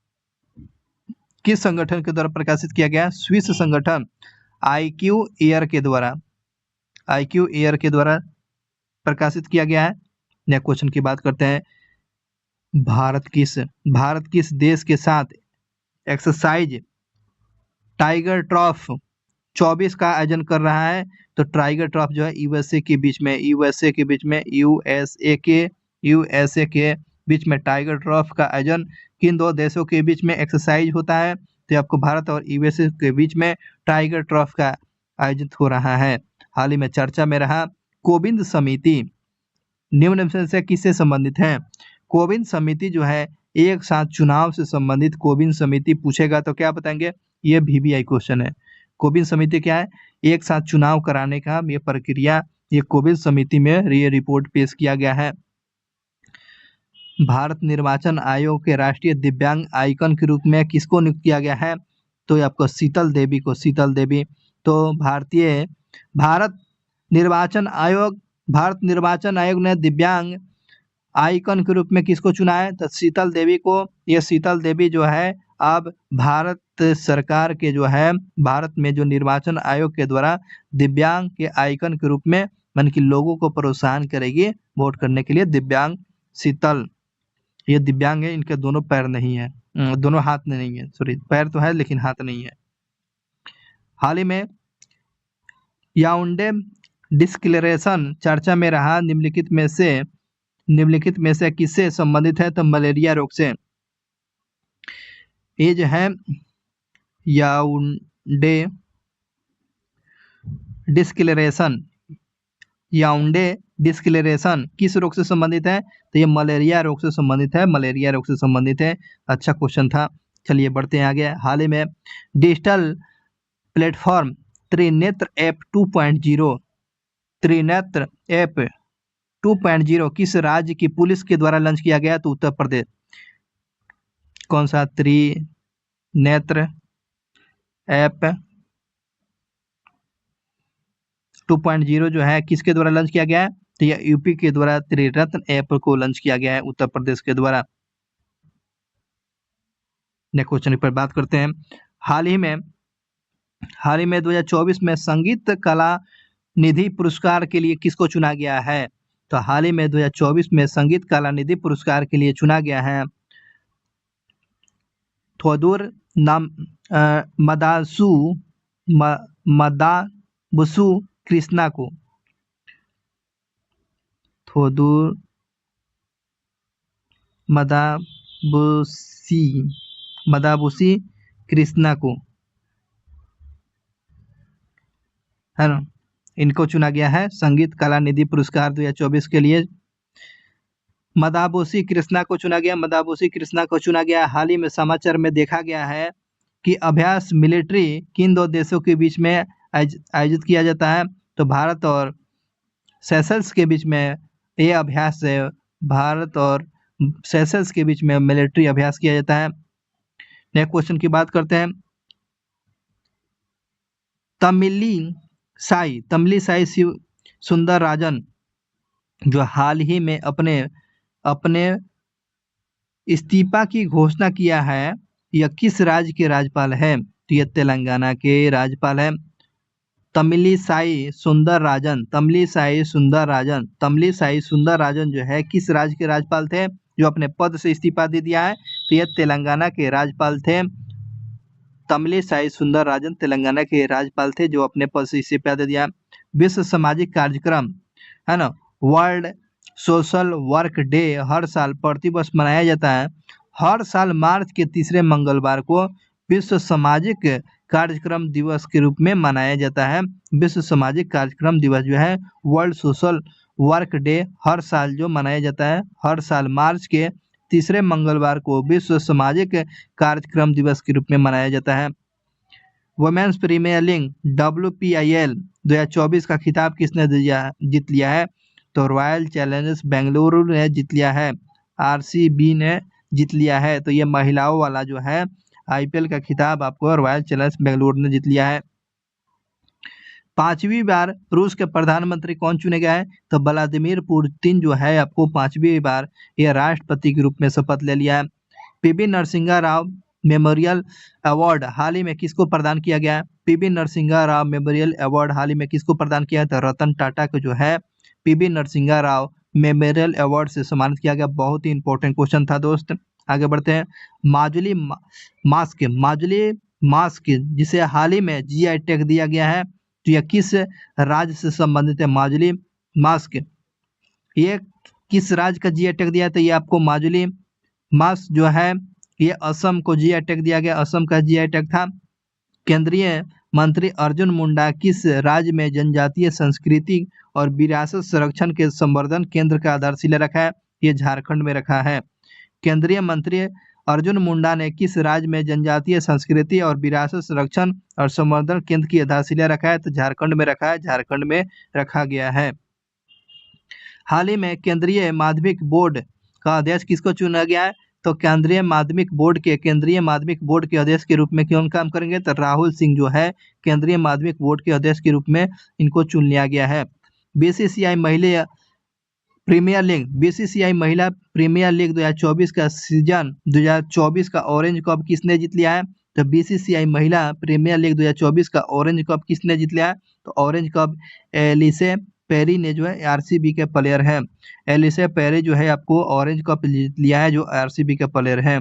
S1: किस संगठन के द्वारा प्रकाशित किया गया? स्विस संगठन IQ एयर के द्वारा प्रकाशित किया गया है। नेक्स्ट क्वेश्चन की बात करते हैं। भारत किस देश के साथ एक्सरसाइज टाइगर ट्रॉफ 24 का आयोजन कर रहा है? तो टाइगर ट्रॉफ जो है यूएसए के बीच में टाइगर ट्रॉफ का आयोजन किन दो देशों के बीच में एक्सरसाइज होता है? तो आपको भारत और यूएसए के बीच में टाइगर ट्रॉफ का आयोजित हो रहा है। हाल ही में चर्चा में रहा कोविंद समिति निम्न में से किससे संबंधित है? कोविंद समिति जो है एक साथ चुनाव से संबंधित कोविंद समिति पूछेगा तो क्या बताएंगे? ये VBI क्वेश्चन है। कोविंद समिति क्या है? एक साथ चुनाव कराने का ये प्रक्रिया, ये कोविंद समिति में ये रिपोर्ट पेश किया गया है। भारत निर्वाचन आयोग के राष्ट्रीय दिव्यांग आइकन के रूप में किसको नियुक्त किया गया है? तो आपको शीतल देवी। तो भारत निर्वाचन आयोग ने दिव्यांग आइकन के रूप में किसको चुना है? तो शीतल देवी को। ये शीतल देवी जो है अब भारत सरकार के जो है भारत में जो निर्वाचन आयोग के द्वारा दिव्यांग के आइकन के रूप में मन की लोगों को प्रोत्साहन करेगी वोट करने के लिए। दिव्यांग शीतल, ये दिव्यांग है, इनके दोनों पैर नहीं है, दोनों हाथ नहीं है, सॉरी पैर तो है लेकिन हाथ नहीं है। हाल ही में याओंडे डिक्लेरेशन चर्चा में रहा, निम्नलिखित में से किससे संबंधित है? तो मलेरिया रोग से। ये जो है याओंडे डिस्क्लेरेशन किस रोग से संबंधित है? तो ये मलेरिया रोग से संबंधित है, मलेरिया रोग से संबंधित है। अच्छा क्वेश्चन था। चलिए बढ़ते हैं आगे। हाल ही में digital platform Trinetra app 2.0 Trinetra app 2.0 किस राज्य की पुलिस के द्वारा लॉन्च किया गया? तो उत्तर प्रदेश। कौन सा त्रिनेत्र ऐप 2.0 जो है किसके द्वारा लॉन्च किया गया है? तो यह यूपी के द्वारा त्रिरत्न ऐप को लॉन्च किया गया है, उत्तर प्रदेश के द्वारा। नेक्स्ट क्वेश्चन पर बात करते हैं। हाल ही में 2024 में संगीत कला निधि पुरस्कार के लिए किसको चुना गया है? तो हाल ही में 2024 में संगीत कला निधि पुरस्कार के लिए चुना गया है थोदुर मदाबुसु कृष्णा को। थोदुर मदाबुसी कृष्णा को, है ना, इनको चुना गया है संगीत कला निधि पुरस्कार 2024 के लिए। मदाबुसी कृष्णा को चुना गया। हाल ही में समाचार में देखा गया है कि अभ्यास मिलिट्री किन दो देशों के बीच में आयोजित किया जाता है? तो भारत और सेशल्स के बीच में ये अभ्यास है, भारत और सेशल्स के बीच में मिलिट्री अभ्यास किया जाता है। नेक्स्ट क्वेश्चन की बात करते हैं। तमिलिसाई सुंदरराजन जो हाल ही में अपने इस्तीफा की घोषणा किया है, यह किस राज्य के राज्यपाल है? तो यह तेलंगाना के राज्यपाल है। तमिलिसाई सुंदरराजन जो है किस राज्य के राज्यपाल थे जो अपने पद से इस्तीफा दे दिया है? तो यह तेलंगाना के राज्यपाल थे। तमिलिसाई सुंदरराजन तेलंगाना के राज्यपाल थे जो अपने पद से इस्तीफा दे दिया। विश्व सामाजिक कार्यक्रम, है ना, वर्ल्ड सोशल वर्क डे हर साल प्रतिवर्ष मनाया जाता है। हर साल मार्च के तीसरे मंगलवार को विश्व सामाजिक कार्यक्रम दिवस के रूप में मनाया जाता है। विश्व सामाजिक कार्यक्रम दिवस जो है वर्ल्ड सोशल वर्क डे हर साल जो मनाया जाता है, हर साल मार्च के तीसरे मंगलवार को विश्व सामाजिक कार्यक्रम दिवस के रूप में मनाया जाता है। वुमेन्स प्रीमियर लीग WPIL 2024 का खिताब किसने जीत लिया है? तो रॉयल चैलेंजर्स बेंगलुरु ने जीत लिया है, RCB ने जीत लिया है। तो ये महिलाओं वाला जो है IPL का खिताब आपको रॉयल चैलेंजर्स बेंगलुरु ने जीत लिया है। 5वीं बार रूस के प्रधानमंत्री कौन चुने गए हैं? तो व्लादिमीर पुतिन जो है आपको 5वीं बार ये राष्ट्रपति के रूप में शपथ ले लिया है। PV Narasimha Rao memorial award हाल ही में किसको प्रदान किया गया है? PV Narasimha Rao memorial award हाल ही में किसको प्रदान किया है? तो रतन टाटा को जो है PV Narasimha Rao memorial award से सम्मानित किया गया। बहुत ही इंपॉर्टेंट क्वेश्चन था दोस्त। आगे बढ़ते हैं। माजुली मास्क जिसे हाल ही में GI टैग दिया गया है, तो यह किस राज्य से संबंधित है? माजुली मास्क ये किस राज्य का GI टैग दिया है? तो ये आपको माजुली मास्क जो है ये असम को GI टैग दिया गया, असम का GI टैग था। केंद्रीय मंत्री अर्जुन मुंडा किस राज्य में जनजातीय संस्कृति और विरासत संरक्षण के संवर्धन केंद्र का आधारशिला रखा है? ये झारखंड में रखा है। केंद्रीय मंत्री अर्जुन मुंडा ने किस राज्य में जनजातीय संस्कृति और विरासत संरक्षण और संवर्धन केंद्र की आधारशिला रखा है? तो झारखंड में रखा है, झारखंड में रखा गया है। हाल ही में केंद्रीय माध्यमिक बोर्ड का अध्यक्ष किसको चुना गया है? तो केंद्रीय माध्यमिक बोर्ड के अध्यक्ष के रूप में कौन काम करेंगे? तो राहुल सिंह जो है केंद्रीय माध्यमिक बोर्ड के अध्यक्ष के रूप में इनको चुन लिया गया है। BCCI महिला प्रीमियर लीग 2024 का सीजन 2024 का ऑरेंज कप किसने जीत लिया है? तो BCCI महिला प्रीमियर लीग 2024 का ऑरेंज कप किसने जीत लिया है? तो ऑरेंज कप एलिसे पेरी ने जो है RCB के प्लेयर हैं। एलिसे पेरी जो है आपको ऑरेंज कप जीत लिया है जो RCB के प्लेयर हैं।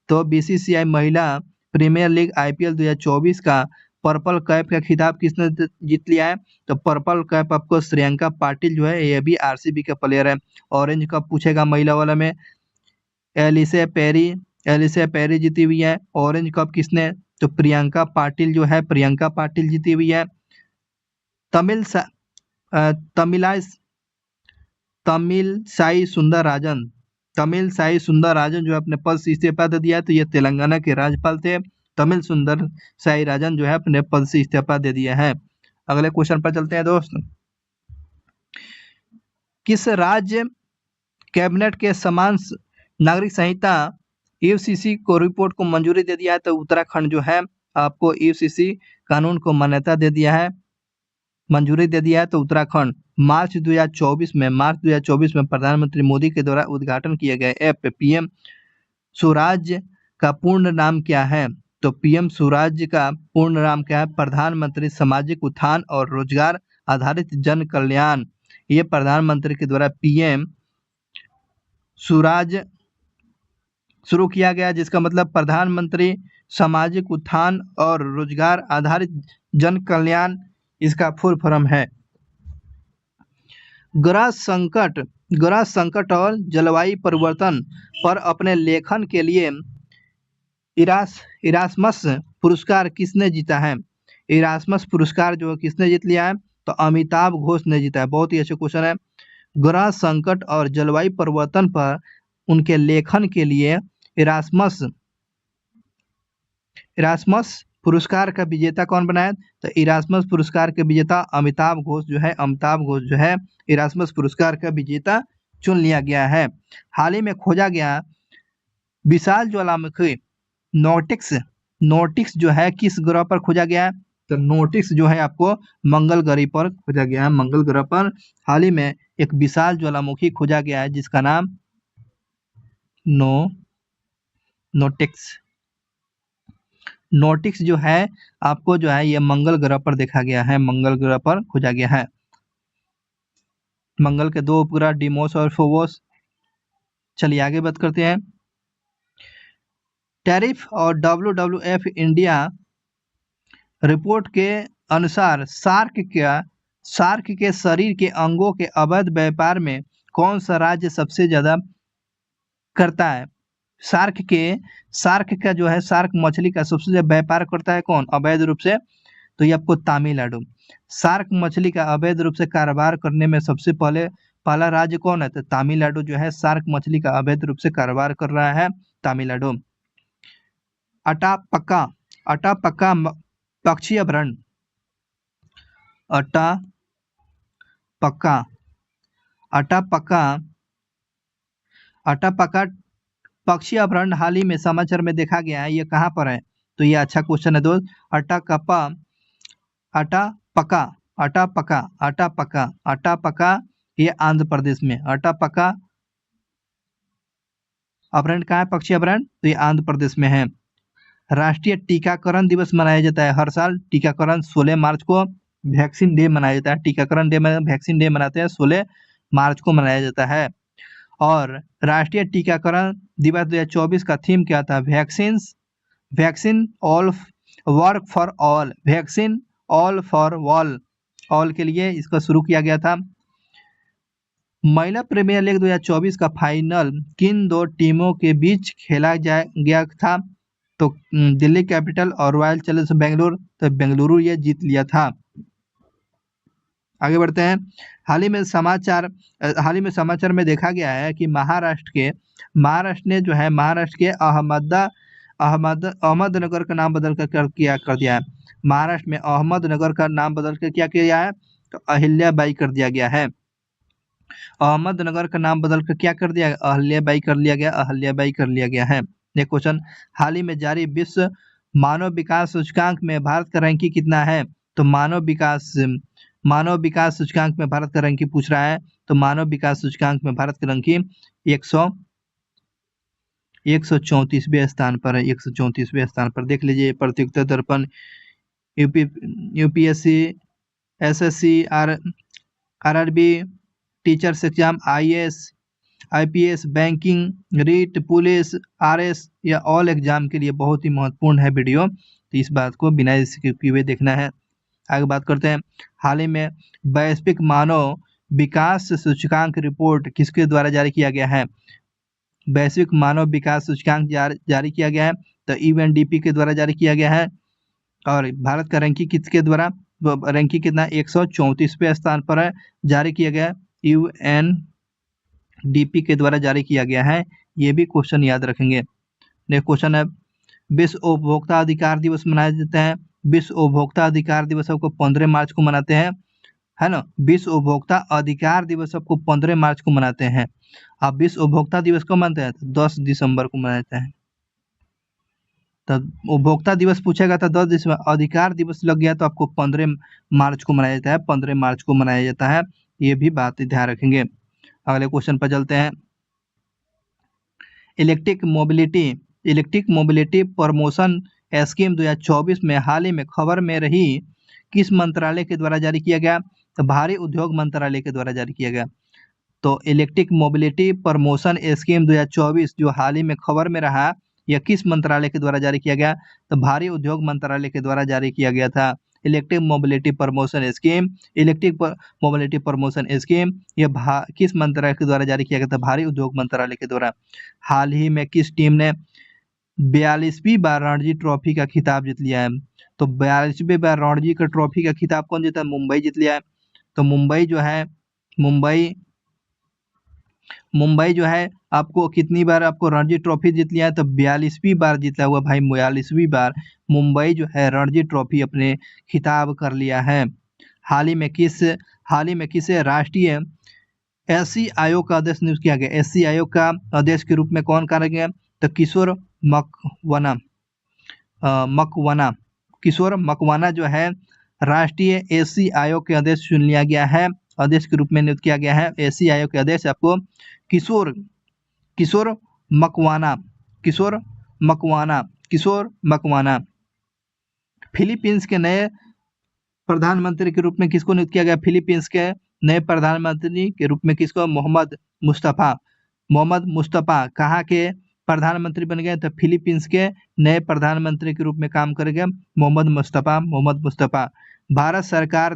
S1: तो BCCI महिला प्रीमियर लीग IPL 2024 का पर्पल कैप का खिताब किसने जीत लिया है? तो पर्पल कैप आपको श्रेयंका पाटिल जो है ये भी RCB के प्लेयर है। ऑरेंज कप पूछेगा महिला वाला में, एलिसे पेरी जीती हुई है। ऑरेंज कप किसने? तो प्रियंका पाटिल जो है प्रियंका पाटिल जीती हुई है। तमिलसाई सुंदरराजन। तमिलसाई सुंदरराजन जो है अपने पद से इस्तीफा दे दिया है, तो ये तेलंगाना के राज्यपाल थे। तमिल सुंदर साई राजन जो है अपने पद से इस्तीफा दे दिया है। अगले क्वेश्चन पर चलते हैं दोस्त। किस राज्य कैबिनेट के समान नागरिक संहिता यूसीसी को रिपोर्ट को मंजूरी दे दिया है? तो उत्तराखंड जो है आपको यूसीसी कानून को मान्यता दे दिया है, मंजूरी दे दिया है। तो उत्तराखंड मार्च 2024 में प्रधानमंत्री मोदी के द्वारा उद्घाटन किए गए ऐप पीएम स्वराज का पूर्ण नाम क्या है? तो पीएम स्वराज का पूर्ण नाम क्या है? प्रधानमंत्री सामाजिक उत्थान और रोजगार आधारित जन कल्याण। ये प्रधानमंत्री के द्वारा पीएम स्वराज शुरू किया गया, जिसका मतलब प्रधानमंत्री सामाजिक उत्थान और रोजगार आधारित जन कल्याण इसका फुल फॉर्म है। ग्रह संकट और जलवायु परिवर्तन पर अपने लेखन के लिए इरास्मस पुरस्कार किसने जीता है? इरास्मस पुरस्कार जो किसने जीत लिया है? तो अमिताभ घोष ने जीता है। बहुत ही अच्छा क्वेश्चन है। ग्रह संकट और जलवायु परिवर्तन पर उनके लेखन के लिए इरास्मस पुरस्कार का विजेता कौन बना है? तो इरास्मस पुरस्कार के विजेता अमिताभ घोष जो है इरास्मस पुरस्कार का विजेता चुन लिया गया है। हाल ही में खोजा गया विशाल ज्वालामुखी नोटिक्स जो है किस ग्रह पर खोजा गया है? तो नोटिक्स जो है आपको मंगल ग्रह पर खोजा गया है। मंगल ग्रह पर हाल ही में एक विशाल ज्वालामुखी खोजा गया है, जिसका नाम नोटिक्स जो है आपको जो है ये मंगल ग्रह पर देखा गया है, मंगल ग्रह पर खोजा गया है। मंगल के दो उपग्रह डिमोस और फोबोस। चलिए आगे बात करते हैं। टैरिफ और WWF इंडिया रिपोर्ट के अनुसार सार्क के शरीर के अंगों के अवैध व्यापार में कौन सा राज्य सबसे ज्यादा करता है? सार्क का जो है सार्क मछली का सबसे ज्यादा व्यापार करता है कौन अवैध रूप से? तो ये आपको तमिलनाडु। सार्क मछली का अवैध रूप से कारोबार करने में सबसे पहला राज्य कौन है? तो तमिलनाडु जो है सार्क मछली का अवैध रूप से कारोबार कर रहा है, तमिलनाडु। अटापका पक्षी अभयारण्य अटापका पक्षी अभयारण्य हाल ही में समाचार में देखा गया है, ये कहाँ पर है? तो ये अच्छा क्वेश्चन है दोस्त। अटापका ये आंध्र प्रदेश में। अटापका अभयारण्य कहाँ है? पक्षी अभयारण्य, तो ये आंध्र प्रदेश में है। राष्ट्रीय टीकाकरण दिवस मनाया जाता है हर साल। टीकाकरण 16 मार्च को वैक्सीन डे मनाया जाता है। टीकाकरण डे में वैक्सीन डे मनाते हैं, 16 मार्च को मनाया जाता है। और राष्ट्रीय टीकाकरण दिवस 2024 का थीम क्या था? Vaccine all work for all. Vaccine all for all के लिए इसका शुरू किया गया था। महिला प्रीमियर लीग 2024 का फाइनल किन दो टीमों के बीच खेला गया था? तो दिल्ली कैपिटल और रॉयल चैलेंजर्स बेंगलुरु। तो बेंगलुरु ये जीत लिया था। आगे बढ़ते हैं। हाल ही में समाचार में देखा गया है कि महाराष्ट्र के अहमदनगर का नाम बदल कर क्या कर दिया है? महाराष्ट्र में अहमदनगर का नाम बदल कर क्या किया है? तो अहिल्याबाई कर दिया गया है। अहमदनगर का नाम बदल कर क्या कर दिया? अहिल्याबाई कर लिया गया है। Next question. हाल ही में जारी विश्व मानव विकास सूचकांक में भारत का रैंकिंग कितना है? तो मानव विकास सूचकांक में भारत का रैंकिंग पूछ रहा है। तो मानव विकास सूचकांक में भारत की रैंकिंग 134वें स्थान पर है। 134वें स्थान पर देख लीजिए। प्रतियोगिता दर्पण, UPSC, SSC, RRB, teachers exam, IPS, banking, REET, police, RS या ऑल एग्जाम के लिए बहुत ही महत्वपूर्ण है वीडियो, तो इस बात को बिना स्किप किए हुए देखना है। आगे बात करते हैं। हाल ही में वैश्विक मानव विकास सूचकांक रिपोर्ट किसके द्वारा जारी किया गया है? वैश्विक मानव विकास सूचकांक जारी किया गया है, तो यूएनडीपी के द्वारा जारी किया गया है। और भारत का रैंकिंग किसके द्वारा? रैंकिंग कितना? 134वें स्थान पर है, जारी किया गया यूएनडीपी डीपी के द्वारा जारी किया गया है, ये भी क्वेश्चन याद रखेंगे। नेक्स्ट क्वेश्चन है, विश्व उपभोक्ता अधिकार दिवस मनाया जाता है। विश्व उपभोक्ता अधिकार दिवस आपको 15 मार्च को मनाते हैं, है ना। विश्व उपभोक्ता अधिकार दिवस आपको 15 मार्च को मनाते हैं। अब विश्व उपभोक्ता दिवस कब मनाते हैं? तो 10 दिसंबर को मनाते हैं। तो उपभोक्ता दिवस पूछेगा तो 10 दिसंबर, अधिकार दिवस लग गया तो आपको 15 मार्च को मनाया जाता है, 15 मार्च को मनाया जाता है, ये भी बात ध्यान रखेंगे। अगले क्वेश्चन पर चलते हैं। इलेक्ट्रिक मोबिलिटी प्रमोशन स्कीम 2024 में हाल ही में खबर में रही, किस मंत्रालय के द्वारा जारी किया गया? तो भारी उद्योग मंत्रालय के द्वारा जारी किया गया। तो इलेक्ट्रिक मोबिलिटी प्रमोशन स्कीम 2024 जो हाल ही में खबर में रहा, यह किस मंत्रालय के द्वारा जारी किया गया? तो भारी उद्योग मंत्रालय के द्वारा जारी किया गया था। इलेक्ट्रिक मोबिलिटी प्रमोशन स्कीम यह किस मंत्रालय के द्वारा जारी किया गया था? भारी उद्योग मंत्रालय के द्वारा। हाल ही में किस टीम ने 42वीं बार रणजी ट्रॉफी का खिताब जीत लिया है? तो 42वीं बार रणजी का ट्रॉफी का खिताब कौन जीता? मुंबई जीत लिया है। तो मुंबई जो है आपको कितनी बार आपको रणजी ट्रॉफी जीत लिया है? तो 42वीं बार जीता हुआ भाई, 42वीं बार मुंबई जो है रणजी ट्रॉफी अपने खिताब कर लिया है। हाल ही में किसे राष्ट्रीय एससी आयोग का अध्यक्ष नियुक्त किया गया? एससी आयोग का अध्यक्ष के रूप में कौन करा गया? तो किशोर मकवाना जो है राष्ट्रीय एससी आयोग के अध्यक्ष चुन लिया गया है, अध्यक्ष के रूप में नियुक्त किया गया है। एससी आयोग के अध्यक्ष आपको किशोर मकवाना। फिलीपींस के नए प्रधानमंत्री के रूप में किसको नियुक्त किया गया? फिलीपींस के नए प्रधानमंत्री के रूप में किसको? मोहम्मद मुस्तफा कहाँ के प्रधानमंत्री बन गए? तो फिलीपींस के नए प्रधानमंत्री के रूप में काम करेंगे मोहम्मद मुस्तफा। भारत सरकार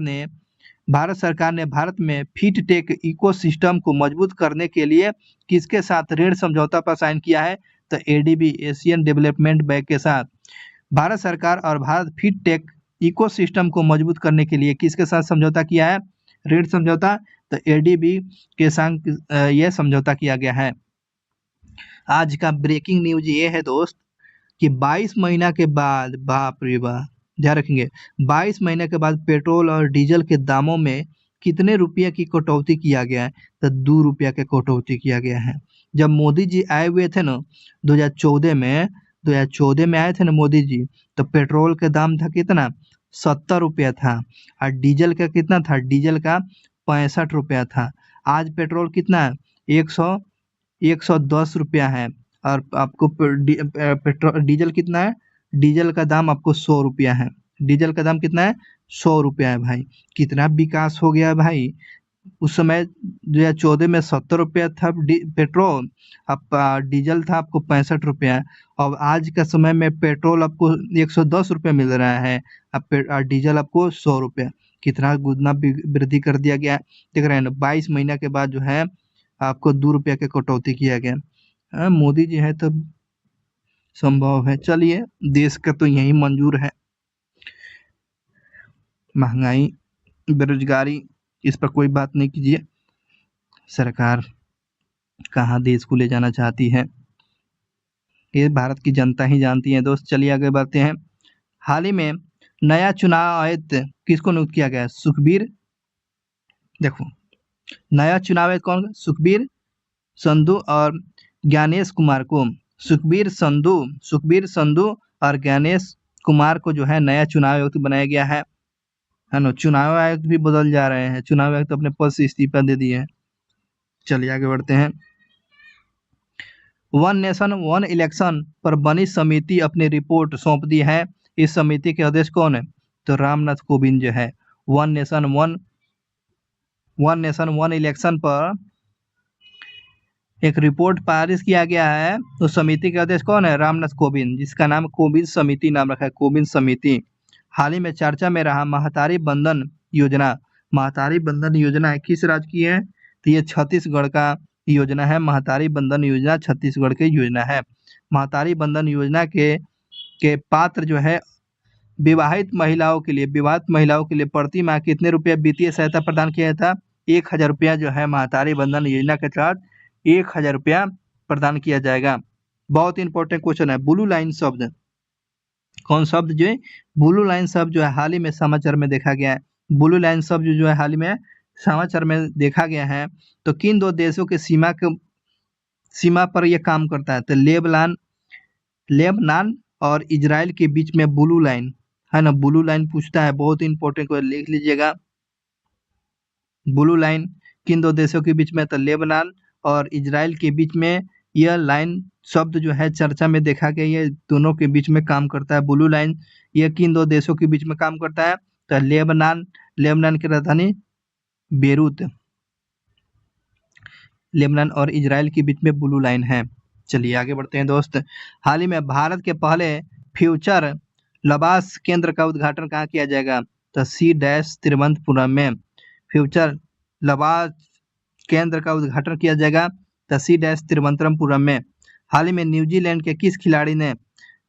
S1: ने भारत में फीड टेक इकोसिस्टम को मजबूत करने के लिए किसके साथ ऋण समझौता पर साइन किया है? तो एडीबी एशियन डेवलपमेंट बैंक के साथ। भारत सरकार और भारत फीड टेक इकोसिस्टम को मजबूत करने के लिए किसके साथ समझौता किया है? ऋण समझौता। तो एडीबी के संग यह समझौता किया गया है। आज का ब्रेकिंग न्यूज ये है दोस्त कि 22 महीना के बाद, बाप रे बाप, ध्यान रखेंगे, 22 महीने के बाद पेट्रोल और डीजल के दामों में कितने रुपये की कटौती किया गया है? तो 2 रुपया की कटौती किया गया है। जब मोदी जी आए हुए थे ना 2014 में आए थे ना मोदी जी, तो पेट्रोल का दाम था कितना? 70 रुपया था, और डीजल का कितना था? डीजल का 65 रुपया था। आज पेट्रोल कितना है? 110 रुपया है, और आपको पेट्रोल डीजल कितना है? डीजल का दाम आपको 100 रुपया है। डीजल का दाम कितना है? 100 रुपया है भाई। कितना विकास हो गया भाई। उस समय 2014 में 70 रुपया था पेट्रोल, अब डीजल था आपको 65 रुपया। और आज का समय में पेट्रोल आपको 110 रुपये मिल रहा है, अब डीजल आपको 100 रुपया। कितना गुना वृद्धि कर दिया गया है, देख रहे हैं ना। 22 महीना के बाद जो है आपको 2 रुपया की कटौती किया गया। मोदी जी है तब संभव है। चलिए, देश का तो यही मंजूर है। महंगाई, बेरोजगारी, इस पर कोई बात नहीं कीजिए। सरकार कहाँ देश को ले जाना चाहती है, ये भारत की जनता ही जानती है दोस्त। चलिए आगे बढ़ते हैं। हाल ही में नया चुनाव आयुक्त किसको नियुक्त किया गया? सुखबीर, देखो नया चुनाव आयुक्त कौन? सुखबीर संधू और ज्ञानेश कुमार को। सुखबीर संधू और ज्ञानेश कुमार को जो है नया चुनाव आयुक्त बनाया गया है ना। चुनाव आयुक्त भी बदल जा रहे हैं, चुनाव आयुक्त अपने पद से इस्तीफा दे दिए हैं। चलिए आगे बढ़ते हैं। वन नेशन वन इलेक्शन पर बनी समिति अपनी रिपोर्ट सौंप दी है। इस समिति के अध्यक्ष कौन है? तो रामनाथ कोविंद जो है। वन नेशन वन इलेक्शन पर एक रिपोर्ट पारित किया गया है, तो समिति के अध्यक्ष कौन है? रामनाथ कोविंद, जिसका नाम कोविंद समिति नाम रखा है, कोविंद समिति। हाल ही में चर्चा में रहा महतारी बंधन योजना। महतारी बंधन योजना किस राज्य की है? तो ये छत्तीसगढ़ का योजना है। महतारी बंधन योजना छत्तीसगढ़ की योजना है। महतारी बंधन योजना के पात्र जो है विवाहित महिलाओं के लिए प्रति माह कितने रुपये वित्तीय सहायता प्रदान किया था? 1000 रुपया जो है महतारी बंधन योजना के तहत 1000 रुपया प्रदान किया जाएगा। बहुत इंपॉर्टेंट क्वेश्चन है। ब्लू लाइन शब्द, कौन शब्द जो है ब्लू लाइन शब्द जो है हाल ही में समाचार में देखा गया है। ब्लू लाइन शब्द जो है हाल ही में समाचार में देखा गया है। तो किन दो देशों के सीमा पर यह काम करता है? तो लेबनान और इजराइल के बीच में ब्लू लाइन है ना। ब्लू लाइन पूछता है, बहुत इंपॉर्टेंट को लिख लीजिएगा। ब्लू लाइन किन दो देशों के बीच में? तो लेबनान और इजराइल के बीच में यह लाइन शब्द जो है चर्चा में देखा गया, ये दोनों के बीच में काम करता है। ब्लू लाइन यह किन दो देशों के बीच में काम करता है? तो लेबनान की राजधानी बेरूत, लेबनान और इजराइल के बीच में ब्लू लाइन है। चलिए आगे बढ़ते हैं दोस्त। हाल ही में भारत के पहले फ्यूचर लबास केंद्र का उद्घाटन कहाँ किया जाएगा? तो C-तिरुवनंतपुरम में फ्यूचर लबास केंद्र का उद्घाटन किया जाएगा। तो C-तिरुवनंतपुरम में। हाल ही में न्यूजीलैंड के किस खिलाड़ी ने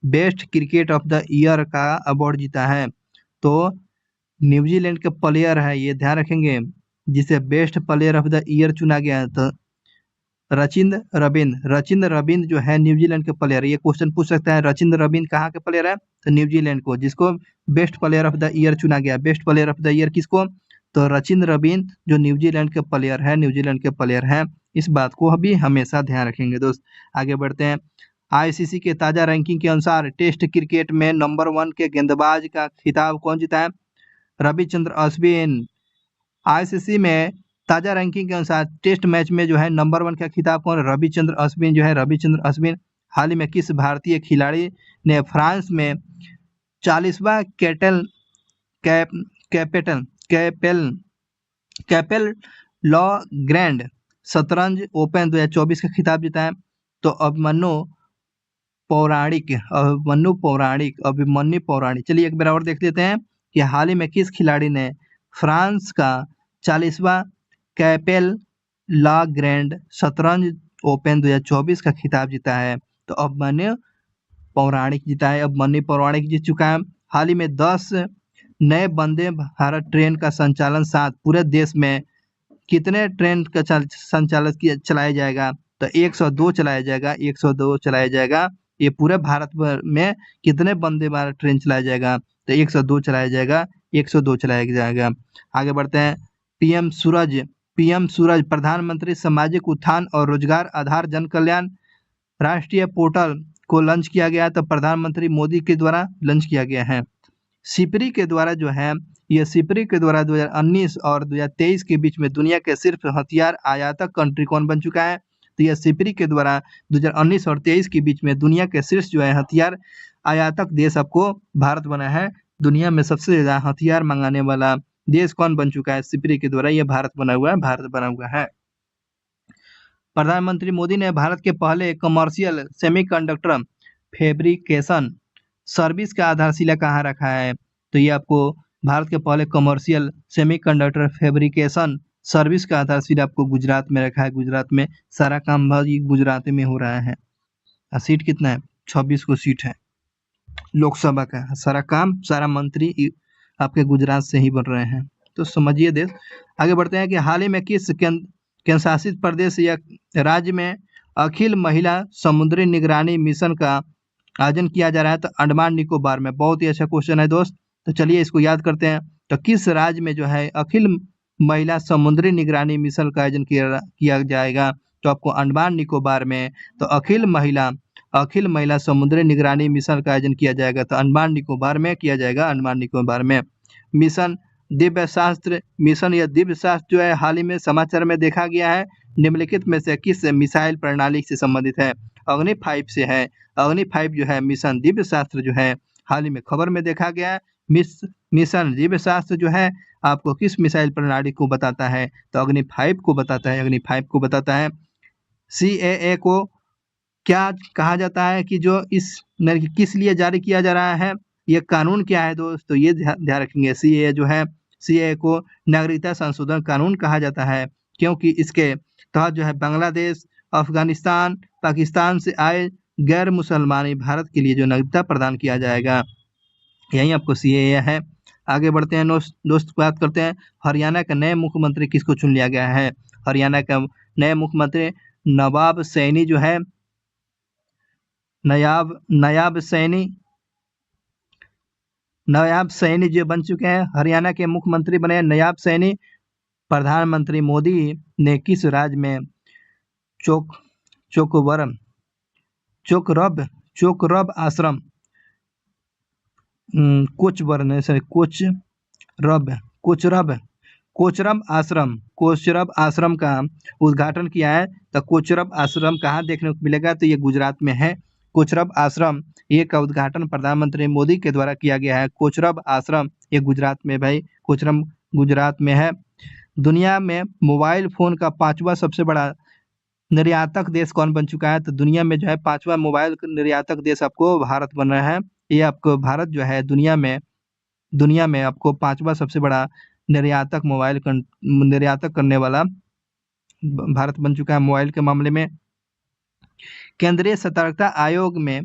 S1: best cricket of the year का अवार्ड जीता है? तो न्यूजीलैंड के प्लेयर है, ये ध्यान रखेंगे, जिसे best player of the year चुना गया है। तो रचिंद्र रविंद्र जो है न्यूजीलैंड के प्लेयर। ये क्वेश्चन पूछ सकता है, रचिंद्र रविंद्र कहाँ के प्लेयर है? तो न्यूजीलैंड को, जिसको best player of the year चुना गया। Best player of the year किसको? तो रचिंद्र रविंद्र जो न्यूजीलैंड के प्लेयर हैं। इस बात को भी हमेशा ध्यान रखेंगे दोस्त। आगे बढ़ते हैं। आईसीसी के ताजा रैंकिंग के अनुसार टेस्ट क्रिकेट में नंबर 1 के गेंदबाज का खिताब कौन जीता है? रविचंद्र अश्विन। आईसीसी में ताजा रैंकिंग के अनुसार टेस्ट मैच में जो है नंबर 1 का खिताब कौन? रविचंद्र अश्विन जो है, रविचंद्र अश्विन। हाल ही में किस भारतीय खिलाड़ी ने फ्रांस में 40वां कैपेल लॉ ग्रैंड शतरंज ओपन 2024 का खिताब जीता है? तो अभिमन्यु पौराणिक। चलिए एक बार और देख लेते हैं कि हाल ही में किस खिलाड़ी ने फ्रांस का 40वां कैपेल ला ग्रैंड शतरंज ओपन 2024 का खिताब जीता है? तो अभिमन्यु पौराणिक जीता है। अभिमन्यु पौराणिक जीत चुका है। हाल ही में 10 नए वंदे भारत ट्रेन का संचालन साथ पूरे देश में कितने ट्रेन का संचालन चलाया जाएगा? तो 102 चलाया जाएगा। ये पूरे भारत भर में कितने वंदे भारत ट्रेन चलाया जाएगा? तो 102 चलाया जाएगा। आगे बढ़ते हैं। पीएम सूरज प्रधानमंत्री सामाजिक उत्थान और रोजगार आधार जन कल्याण राष्ट्रीय पोर्टल को लॉन्च किया गया। तो प्रधानमंत्री मोदी के द्वारा लॉन्च किया गया है। सिपरी के द्वारा 2019 और 2023 के बीच में दुनिया के सिर्फ हथियार आयातक कंट्री कौन बन चुका है? तो यह सिपरी के द्वारा 2019 और 23 के बीच में दुनिया के शीर्ष जो है हथियार आयातक देश आपको भारत बना है। दुनिया में सबसे ज्यादा हथियार मंगाने वाला देश कौन बन चुका है? सिपरी के द्वारा यह भारत बना हुआ है। प्रधानमंत्री मोदी ने भारत के पहले कमर्शियल सेमीकंडक्टर फैब्रिकेशन सर्विस का आधारशिला कहाँ रखा है? तो ये आपको भारत के पहले कमर्शियल सेमीकंडक्टर फैब्रिकेशन सर्विस का आधारशिला आपको गुजरात में रखा है। गुजरात में सारा काम भाई गुजरात में हो रहा है। सीट कितना है? 26 को सीट है लोकसभा का। सारा मंत्री आपके गुजरात से ही बन रहे हैं। तो समझिए देश। आगे बढ़ते हैं कि हाल ही में किस केंद्र शासित प्रदेश या राज्य में अखिल महिला समुद्री निगरानी मिशन का आयोजन किया जा रहा है? तो अंडमान निकोबार में। बहुत ही अच्छा क्वेश्चन है दोस्त। तो चलिए इसको याद करते हैं। तो किस राज्य में जो है अखिल महिला समुद्री निगरानी मिशन का आयोजन किया जाएगा? तो आपको अंडमान निकोबार में। तो अखिल महिला समुद्री निगरानी मिशन का आयोजन किया जाएगा। तो अंडमान निकोबार में किया जाएगा। अंडमान निकोबार में। मिशन दिव्य शास्त्र जो है हाल ही में समाचार में देखा गया है। निम्नलिखित में से किस मिसाइल प्रणाली से संबंधित है? अग्नि 5 से है। अग्नि 5 जो है मिशन दिव्य शास्त्र जो है हाल ही में खबर में देखा गया है। मिशन दिव्य शास्त्र जो है आपको किस मिसाइल प्रणाली को बताता है? तो अग्नि 5 को बताता है। CAA को क्या कहा जाता है कि जो किस लिए जारी किया जा रहा है? ये कानून क्या है दोस्तों? ये ध्यान रखेंगे। CAA को नागरिकता संशोधन कानून कहा जाता है, क्योंकि इसके तहत जो है बांग्लादेश, अफगानिस्तान, पाकिस्तान से आए गैर मुसलमानी भारत के लिए जो नागरिकता प्रदान किया जाएगा। यही आपको CAA है। आगे बढ़ते हैं दोस्त, बात करते हैं हरियाणा का नए मुख्यमंत्री किसको चुन लिया गया है? हरियाणा का नए मुख्यमंत्री नवाब सैनी जो है नायाब सैनी जो बन चुके हैं। हरियाणा के मुख्यमंत्री बने हैं नायाब सैनी। प्रधानमंत्री मोदी ने किस राज्य में चोकरब आश्रम कोचरब आश्रम का उद्घाटन किया है। तो कोचरब आश्रम कहाँ देखने को मिलेगा? तो ये गुजरात में है। कोचरब आश्रम ये का उद्घाटन प्रधानमंत्री मोदी के द्वारा किया गया है। कोचरब आश्रम ये गुजरात में भाई, कोचरब गुजरात में है। दुनिया में मोबाइल फोन का 5वां सबसे बड़ा निर्यातक देश कौन बन चुका है? तो दुनिया में जो है 5वां मोबाइल निर्यातक देश आपको भारत बन रहा है। ये आपको भारत जो है दुनिया में आपको 5वां सबसे बड़ा निर्यातक करने वाला भारत बन चुका है मोबाइल के मामले में। केंद्रीय सतर्कता आयोग में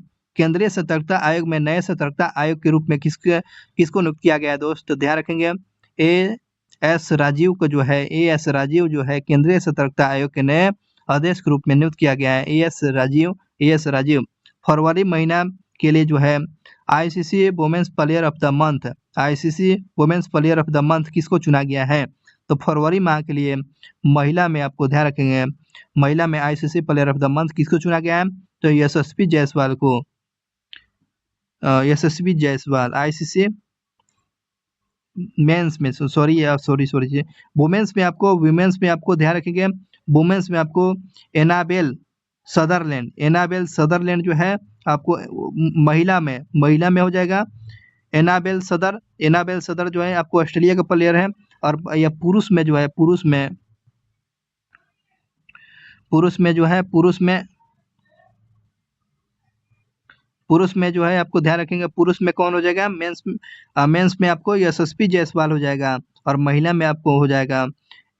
S1: नए सतर्कता आयोग के रूप में किसको नियुक्त किया गया है दोस्त? तो ध्यान रखेंगे एस राजीव जो है केंद्रीय सतर्कता आयोग के नए अध्यक्ष के रूप में नियुक्त किया गया है। एस राजीव फरवरी महीना के लिए जो है ICC women's player of the month किसको चुना गया है? तो फरवरी माह के लिए महिला में आपको ध्यान रखेंगे, महिला में ICC player of the month किसको चुना गया है? तो यशस्वी जायसवाल आईसीसी मेंस में वुमेन्स में आपको ध्यान रखेंगे, वुमेन्स में आपको एनाबेल सदरलैंड जो है आपको महिला में हो जाएगा। एनाबेल सदर जो है आपको ऑस्ट्रेलिया का प्लेयर है। और यह पुरुष में जो है आपको ध्यान रखेंगे, पुरुष में कौन हो जाएगा? मेंस में आपको यशस्वी जायसवाल हो जाएगा। और महिला में आपको हो जाएगा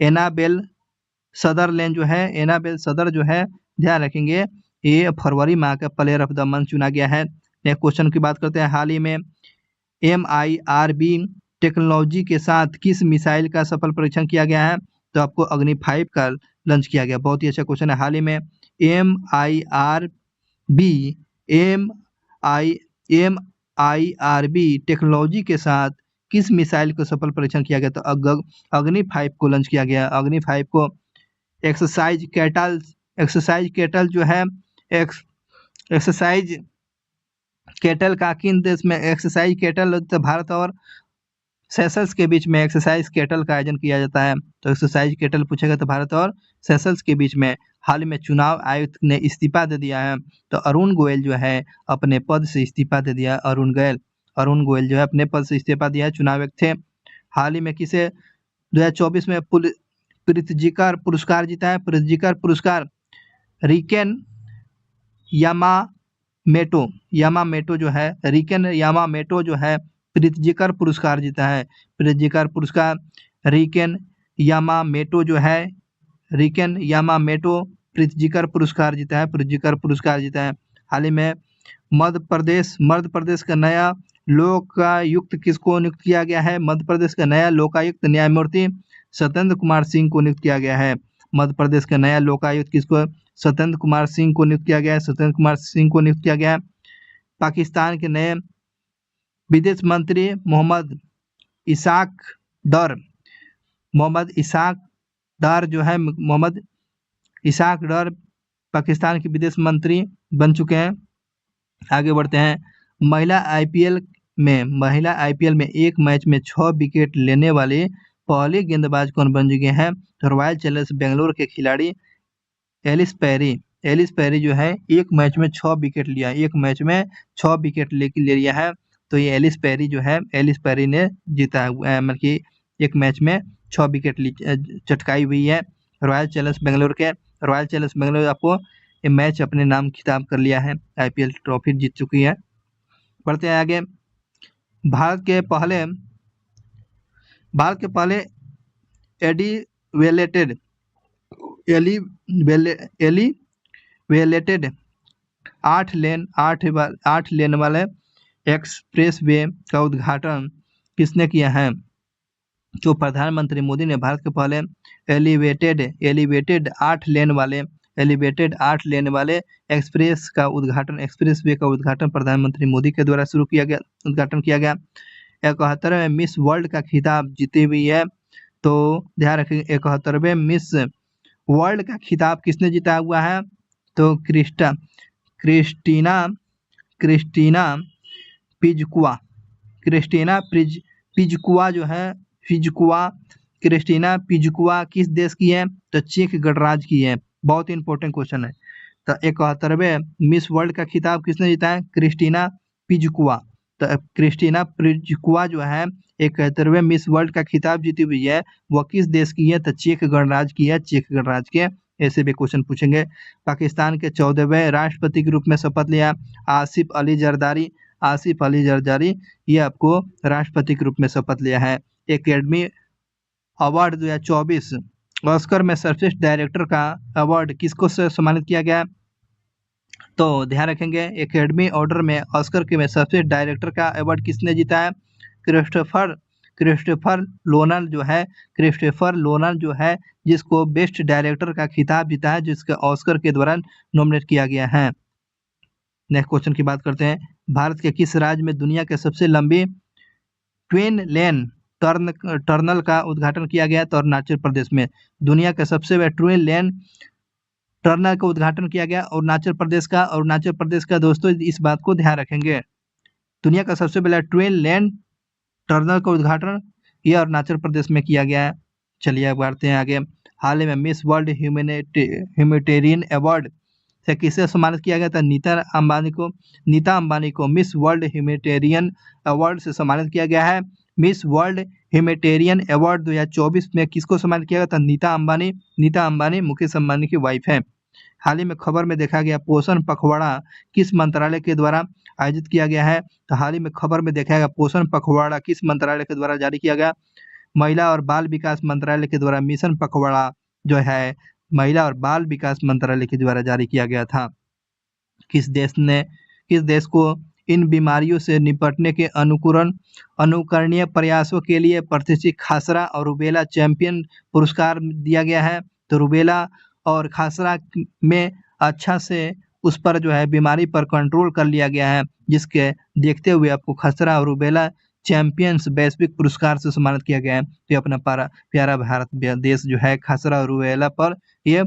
S1: एनाबेल सदर जो है ध्यान रखेंगे, ये फरवरी माह का प्लेयर ऑफ द मंथ चुना गया है। नेक्स्ट क्वेश्चन की बात करते हैं। हाल ही में MIRV टेक्नोलॉजी के साथ किस मिसाइल का सफल परीक्षण किया गया है? तो आपको अग्नि 5 का लॉन्च किया गया। बहुत ही अच्छा क्वेश्चन है। हाल ही में MIRV टेक्नोलॉजी के साथ किस मिसाइल को सफल परीक्षण किया गया? तो अग्नि 5 को लॉन्च किया गया। अग्नि 5 को एक्सरसाइज कैटल जो है एक्सरसाइज कैटल का किन देश में एक्सरसाइज कैटल? तो भारत और सेशल्स के बीच में एक्सरसाइज कैटल का आयोजन किया जाता है। तो एक्सरसाइज कैटल पूछेगा तो भारत और सेशल्स के बीच में। हाल में चुनाव आयुक्त ने इस्तीफा दे दिया है। तो अरुण गोयल जो है अपने पद से इस्तीफा दे दिया। अरुण गोयल जो है अपने पद से इस्तीफा दिया है, चुनाव आयुक्त थे। हाल ही में किसे 2024 में प्रीतिजिकर पुरस्कार जीता है? प्रीतिजिकर पुरस्कार रिकेन यामामेटो जो है प्रीतिजिकर पुरस्कार जीता है। प्रीतिजिकर पुरस्कार रिकेन यामामेटो प्रीतिजिकर पुरस्कार जीता है। हाल ही में मध्य प्रदेश का नया लोकायुक्त किसको नियुक्त किया गया है? मध्य प्रदेश का नया लोकायुक्त न्यायमूर्ति सत्येंद्र कुमार सिंह को नियुक्त किया गया है। मध्य प्रदेश का नया लोकायुक्त किसको? सत्येंद्र कुमार सिंह को नियुक्त किया गया है। पाकिस्तान के नए विदेश मंत्री मोहम्मद इसाक डर पाकिस्तान के विदेश मंत्री बन चुके हैं। आगे बढ़ते हैं। महिला आईपीएल में एक मैच में 6 विकेट लेने वाले पहले गेंदबाज कौन बन चुके हैं? तो रॉयल चैलेंजर्स बेंगलोर के खिलाड़ी एलिस पेरी जो है एक मैच में 6 विकेट लिया ले लिया है। तो ये एलिस पेरी ने जीता है, मतलब कि एक मैच में 6 विकेट चटकाई हुई है रॉयल चैलेंजर्स बेंगलोर आपको ये मैच अपने नाम खिताब कर लिया है, आईपीएल ट्रॉफी जीत चुकी है। बढ़ते हैं आगे। भारत के पहले एलिवेटेड 8 लेन वाले एक्सप्रेस वे का उद्घाटन किसने किया है? तो प्रधानमंत्री मोदी ने भारत के पहले एलिवेटेड 8 लेन वाले एलिवेटेड 8 लेन वाले एक्सप्रेस वे का उद्घाटन प्रधानमंत्री मोदी के द्वारा उद्घाटन किया गया। 71वें मिस वर्ल्ड का खिताब जीती हुई है, तो ध्यान रखें 71वें मिस वर्ल्ड का खिताब किसने जीता हुआ है, तो क्रिस्टीना पिज़कुआ जो है, क्रिस्टीना पिज़कुआ किस देश की है, तो चेक गणराज्य की है। बहुत ही इंपॉर्टेंट क्वेश्चन है। तो 71वें मिस वर्ल्ड का खिताब किसने जीता है, क्रिस्टीना पिज़कुआ। तो क्रिस्टीना पिज़कुआ जो है 71वें मिस वर्ल्ड का खिताब जीती हुई है, वह किस देश की है, तो चेक गणराज्य की है, चेक गणराज्य के। ऐसे भी क्वेश्चन पूछेंगे। पाकिस्तान के 14वें राष्ट्रपति के रूप में शपथ लिया आसिफ अली जरदारी, ये आपको राष्ट्रपति के रूप में शपथ लिया है। एकेडमी अवार्ड 2024 ऑस्कर में सर्वश्रेष्ठ डायरेक्टर का अवार्ड किसको सम्मानित किया गया, तो ध्यान रखेंगे एकेडमी ऑर्डर में ऑस्कर के में सर्वश्रेष्ठ डायरेक्टर का अवार्ड किसने जीता है, क्रिस्टोफर लोनन जो है जिसको बेस्ट डायरेक्टर का खिताब जीता है, जिसके ऑस्कर के दौरान नॉमिनेट किया गया है। नेक्स्ट क्वेश्चन की बात करते हैं। भारत के किस राज्य में दुनिया के सबसे लंबी ट्विन लेन टनल का उद्घाटन किया गया, तो अरुणाचल प्रदेश में दुनिया के सबसे बड़ा ट्विन लेन टनल का उद्घाटन किया गया अरुणाचल प्रदेश का दोस्तों इस बात को ध्यान रखेंगे। दुनिया का सबसे बड़ा ट्विन लेन टनल का उद्घाटन यह अरुणाचल प्रदेश में किया गया है। चलिए अब बढ़ते हैं आगे। हाल ही में मिस वर्ल्ड ह्यूमैनिटेरियन अवार्ड से किसे सम्मानित किया गया था, नीता अंबानी को मिस वर्ल्ड ह्यूमैनिटेरियन अवार्ड से सम्मानित किया गया है। मिस वर्ल्ड ह्यूमैनिटेरियन अवार्ड 2024 में किसको सम्मानित किया गया था, नीता अंबानी मुकेश अंबानी की वाइफ है। हाल ही में खबर में देखा गया पोषण पखवाड़ा किस मंत्रालय के द्वारा आयोजित किया गया है, तो हाल ही में खबर में देखा गया पोषण पखवाड़ा किस मंत्रालय के द्वारा जारी किया गया, महिला और बाल विकास मंत्रालय के द्वारा मिशन पखवाड़ा जो है महिला और बाल विकास मंत्रालय के द्वारा जारी किया गया था। किस देश को इन बीमारियों से निपटने के अनुकरणीय प्रयासों के लिए प्रतिष्ठित खासरा और रूबेला चैंपियन पुरस्कार दिया गया है, तो रूबेला और खासरा में अच्छा से उस पर जो है बीमारी पर कंट्रोल कर लिया गया है, जिसके देखते हुए आपको खसरा और रूबेला चैंपियंस वैश्विक पुरस्कार से सम्मानित किया गया है। तो अपना प्यारा भारत देश जो है खसरा और रूबेला पर ये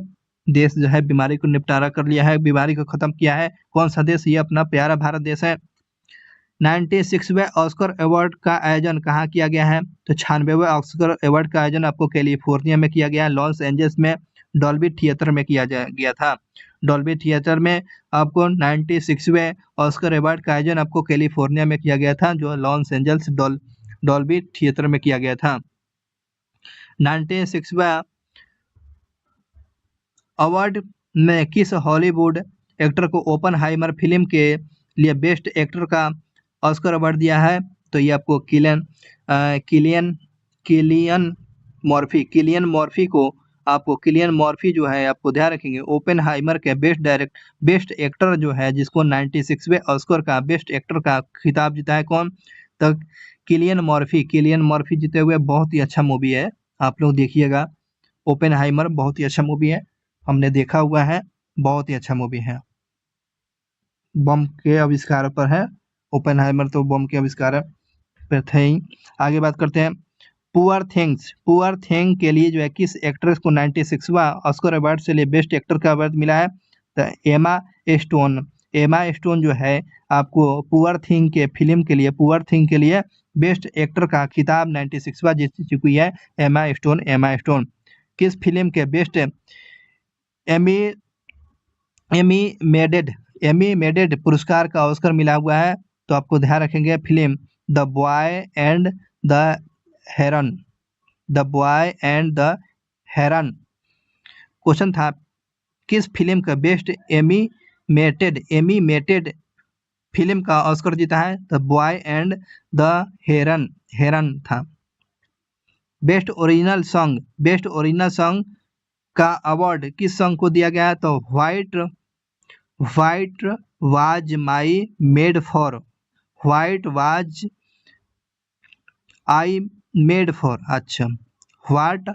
S1: देश जो है बीमारी को निपटारा कर लिया है, बीमारी को खत्म किया है। कौन सा देश, ये अपना प्यारा भारत देश है। 96वें ऑस्कर अवार्ड का आयोजन कहाँ किया गया है, तो 96वें ऑस्कर अवार्ड का आयोजन आपको कैलिफोर्निया में किया गया है, लॉस एंजल्स में डॉल्बी थिएटर में किया गया था। डॉल्बी थिएटर में आपको 96वें ऑस्कर अवार्ड का आयोजन आपको कैलिफोर्निया में किया गया था, जो लॉस एंजल्स डॉल्बी थिएटर में किया गया था। 96वां अवार्ड में किस हॉलीवुड एक्टर को ओपनहाइमर फिल्म के लिए बेस्ट एक्टर का ऑस्कर अवार्ड दिया है, तो ये आपको किलियन मॉर्फी जो है आपको ध्यान रखेंगे ओपेनहाइमर के बेस्ट एक्टर जो है जिसको 96वें ऑस्कर का बेस्ट एक्टर का खिताब जीता है कौन, तो किलियन मॉर्फी जीते हुए। बहुत ही अच्छा मूवी है, आप लोग देखिएगा। ओपेनहाइमर बहुत ही अच्छा मूवी है, हमने देखा हुआ है, बहुत ही अच्छा मूवी है। बम के आविष्कार पर है ओपेनहाइमर, तो बम के आविष्कार पर थे ही। आगे बात करते हैं। पुअर थिंग के लिए जो है किस एक्ट्रेस को 96वां ऑस्कर अवार्ड से लिए बेस्ट एक्टर का अवार्ड मिला है, तो एमा स्टोन जो है आपको पुअर थिंग के लिए बेस्ट एक्टर का खिताब 96वां जीत चुकी है एमा स्टोन। किस फिल्म के बेस्ट एमी मेडेड पुरस्कार का ऑस्कर मिला हुआ है, तो आपको ध्यान रखेंगे film the boy and the heron. Question था किस फिल्म का बेस्ट एमिमेटेड फिल्म का ऑस्कर जीता है, the boy and the heron था। बेस्ट ओरिजिनल सॉन्ग का अवार्ड किस सॉन्ग को दिया गया है, तो what was my made for अच्छा what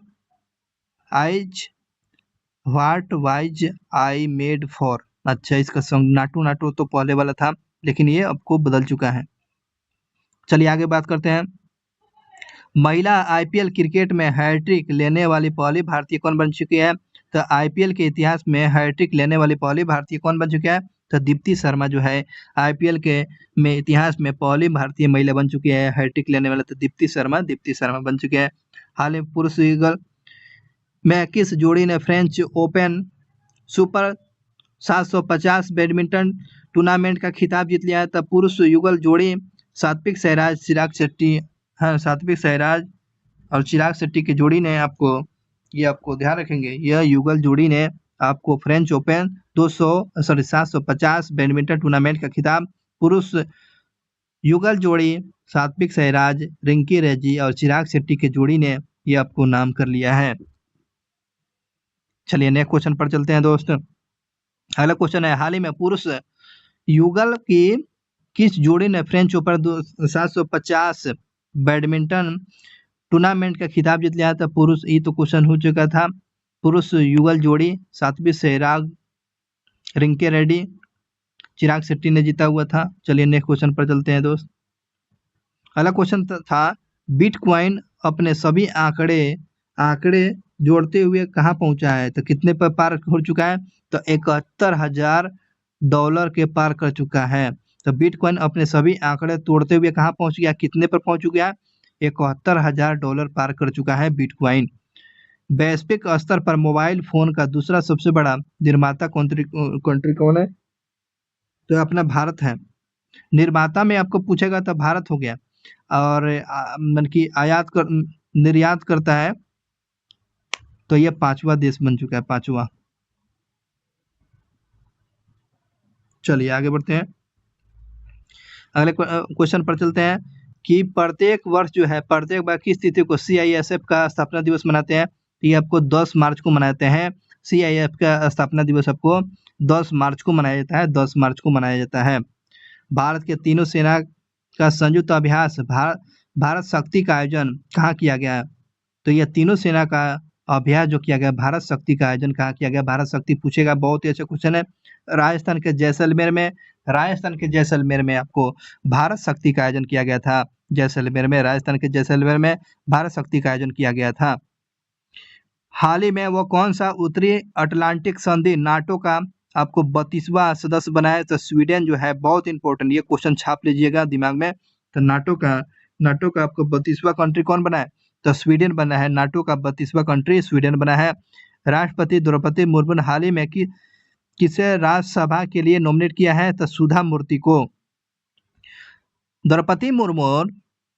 S1: is what was I made for. अच्छा, इसका सॉन्ग नाटू नाटू तो पहले वाला था, लेकिन ये आपको बदल चुका है। चलिए आगे बात करते हैं। महिला आईपीएल क्रिकेट में हैट्रिक लेने वाली पहली भारतीय कौन बन चुकी है? तो आईपीएल के इतिहास में हैट्रिक लेने वाली पहली भारतीय कौन बन चुकी है? तो दीप्ति शर्मा जो है आईपीएल के में इतिहास में पहली भारतीय महिला बन चुकी है हैट्रिक लेने वाले। तो दीप्ति शर्मा बन चुके हैं। हाल में पुरुष युगल में किस जोड़ी ने French open super 750 badminton tournament का खिताब जीत लिया है? तब पुरुष युगल जोड़ी सात्विक साईराज चिराग शेट्टी, हाँ सात्विक साईराज और चिराग शेट्टी की जोड़ी ने आपको ध्यान रखेंगे, यह युगल जोड़ी ने आपको फ्रेंच ओपन 750 बैडमिंटन टूर्नामेंट का खिताब पुरुष युगल जोड़ी सात्विक साईराज, रिंकी रेड्डी और चिराग शेट्टी की जोड़ी ने यह आपको नाम कर लिया है। चलिए नेक्स्ट क्वेश्चन पर चलते हैं दोस्त। अगला क्वेश्चन है, हाल ही में पुरुष युगल की किस जोड़ी ने फ्रेंच ओपन 750 बैडमिंटन टूर्नामेंट का खिताब जीत लिया था? पुरुष, ये तो क्वेश्चन हो चुका था। पुरुष युगल जोड़ी सात्विक साईराज, रिंकी रेड्डी, चिराग शेट्टी ने जीता हुआ था। चलिए नेक्स्ट क्वेश्चन पर चलते हैं दोस्त। अगला क्वेश्चन था, बिटकॉइन अपने सभी आंकड़े जोड़ते हुए कहाँ पहुंचा है? तो कितने पर पार हो चुका है? तो $71,000 के पार कर चुका है। तो बिटकॉइन अपने सभी आंकड़े तोड़ते हुए कहाँ पहुंच गया, कितने पर पहुंच गया? $71,000 पार कर चुका है बिटकॉइन। वैश्विक स्तर पर मोबाइल फोन का दूसरा सबसे बड़ा निर्माता कंट्री कौन है? तो अपना भारत है। निर्माता में आपको पूछेगा तो भारत हो गया, और मतलब कि निर्यात करता है तो यह 5वां देश बन चुका है, 5वां। चलिए आगे बढ़ते हैं। अगले क्वेश्चन पर चलते हैं कि प्रत्येक वर्ष जो है प्रत्येक बार किस तिथि को सीआईएसएफ का स्थापना दिवस मनाते हैं? ये आपको 10 मार्च को मनाते हैं। सीआईएसएफ का स्थापना दिवस आपको 10 मार्च को मनाया जाता है, 10 मार्च को मनाया जाता है। भारत के तीनों सेना का संयुक्त अभ्यास भारत शक्ति का आयोजन कहाँ किया गया है? तो यह तीनों सेना का अभ्यास जो किया गया भारत शक्ति का आयोजन कहाँ किया गया? भारत शक्ति पूछेगा, बहुत ही अच्छा क्वेश्चन है। राजस्थान के जैसलमेर में आपको भारत शक्ति का आयोजन किया गया था। राजस्थान के जैसलमेर में भारत शक्ति का आयोजन किया गया था। हाल ही में वो कौन सा उत्तरी अटलांटिक संधि नाटो का आपको 32वां सदस्य बना है? तो स्वीडन जो है, बहुत इंपॉर्टेंट, ये क्वेश्चन छाप लीजिएगा दिमाग में। तो नाटो का आपको 32वां कंट्री कौन बना है? तो स्वीडन बना है। नाटो का 32वां कंट्री स्वीडन बना है। राष्ट्रपति द्रौपदी मुर्मू ने हाल ही में किसे राज्यसभा के लिए नॉमिनेट किया है? तो सुधा मूर्ति को। द्रौपदी मुर्मू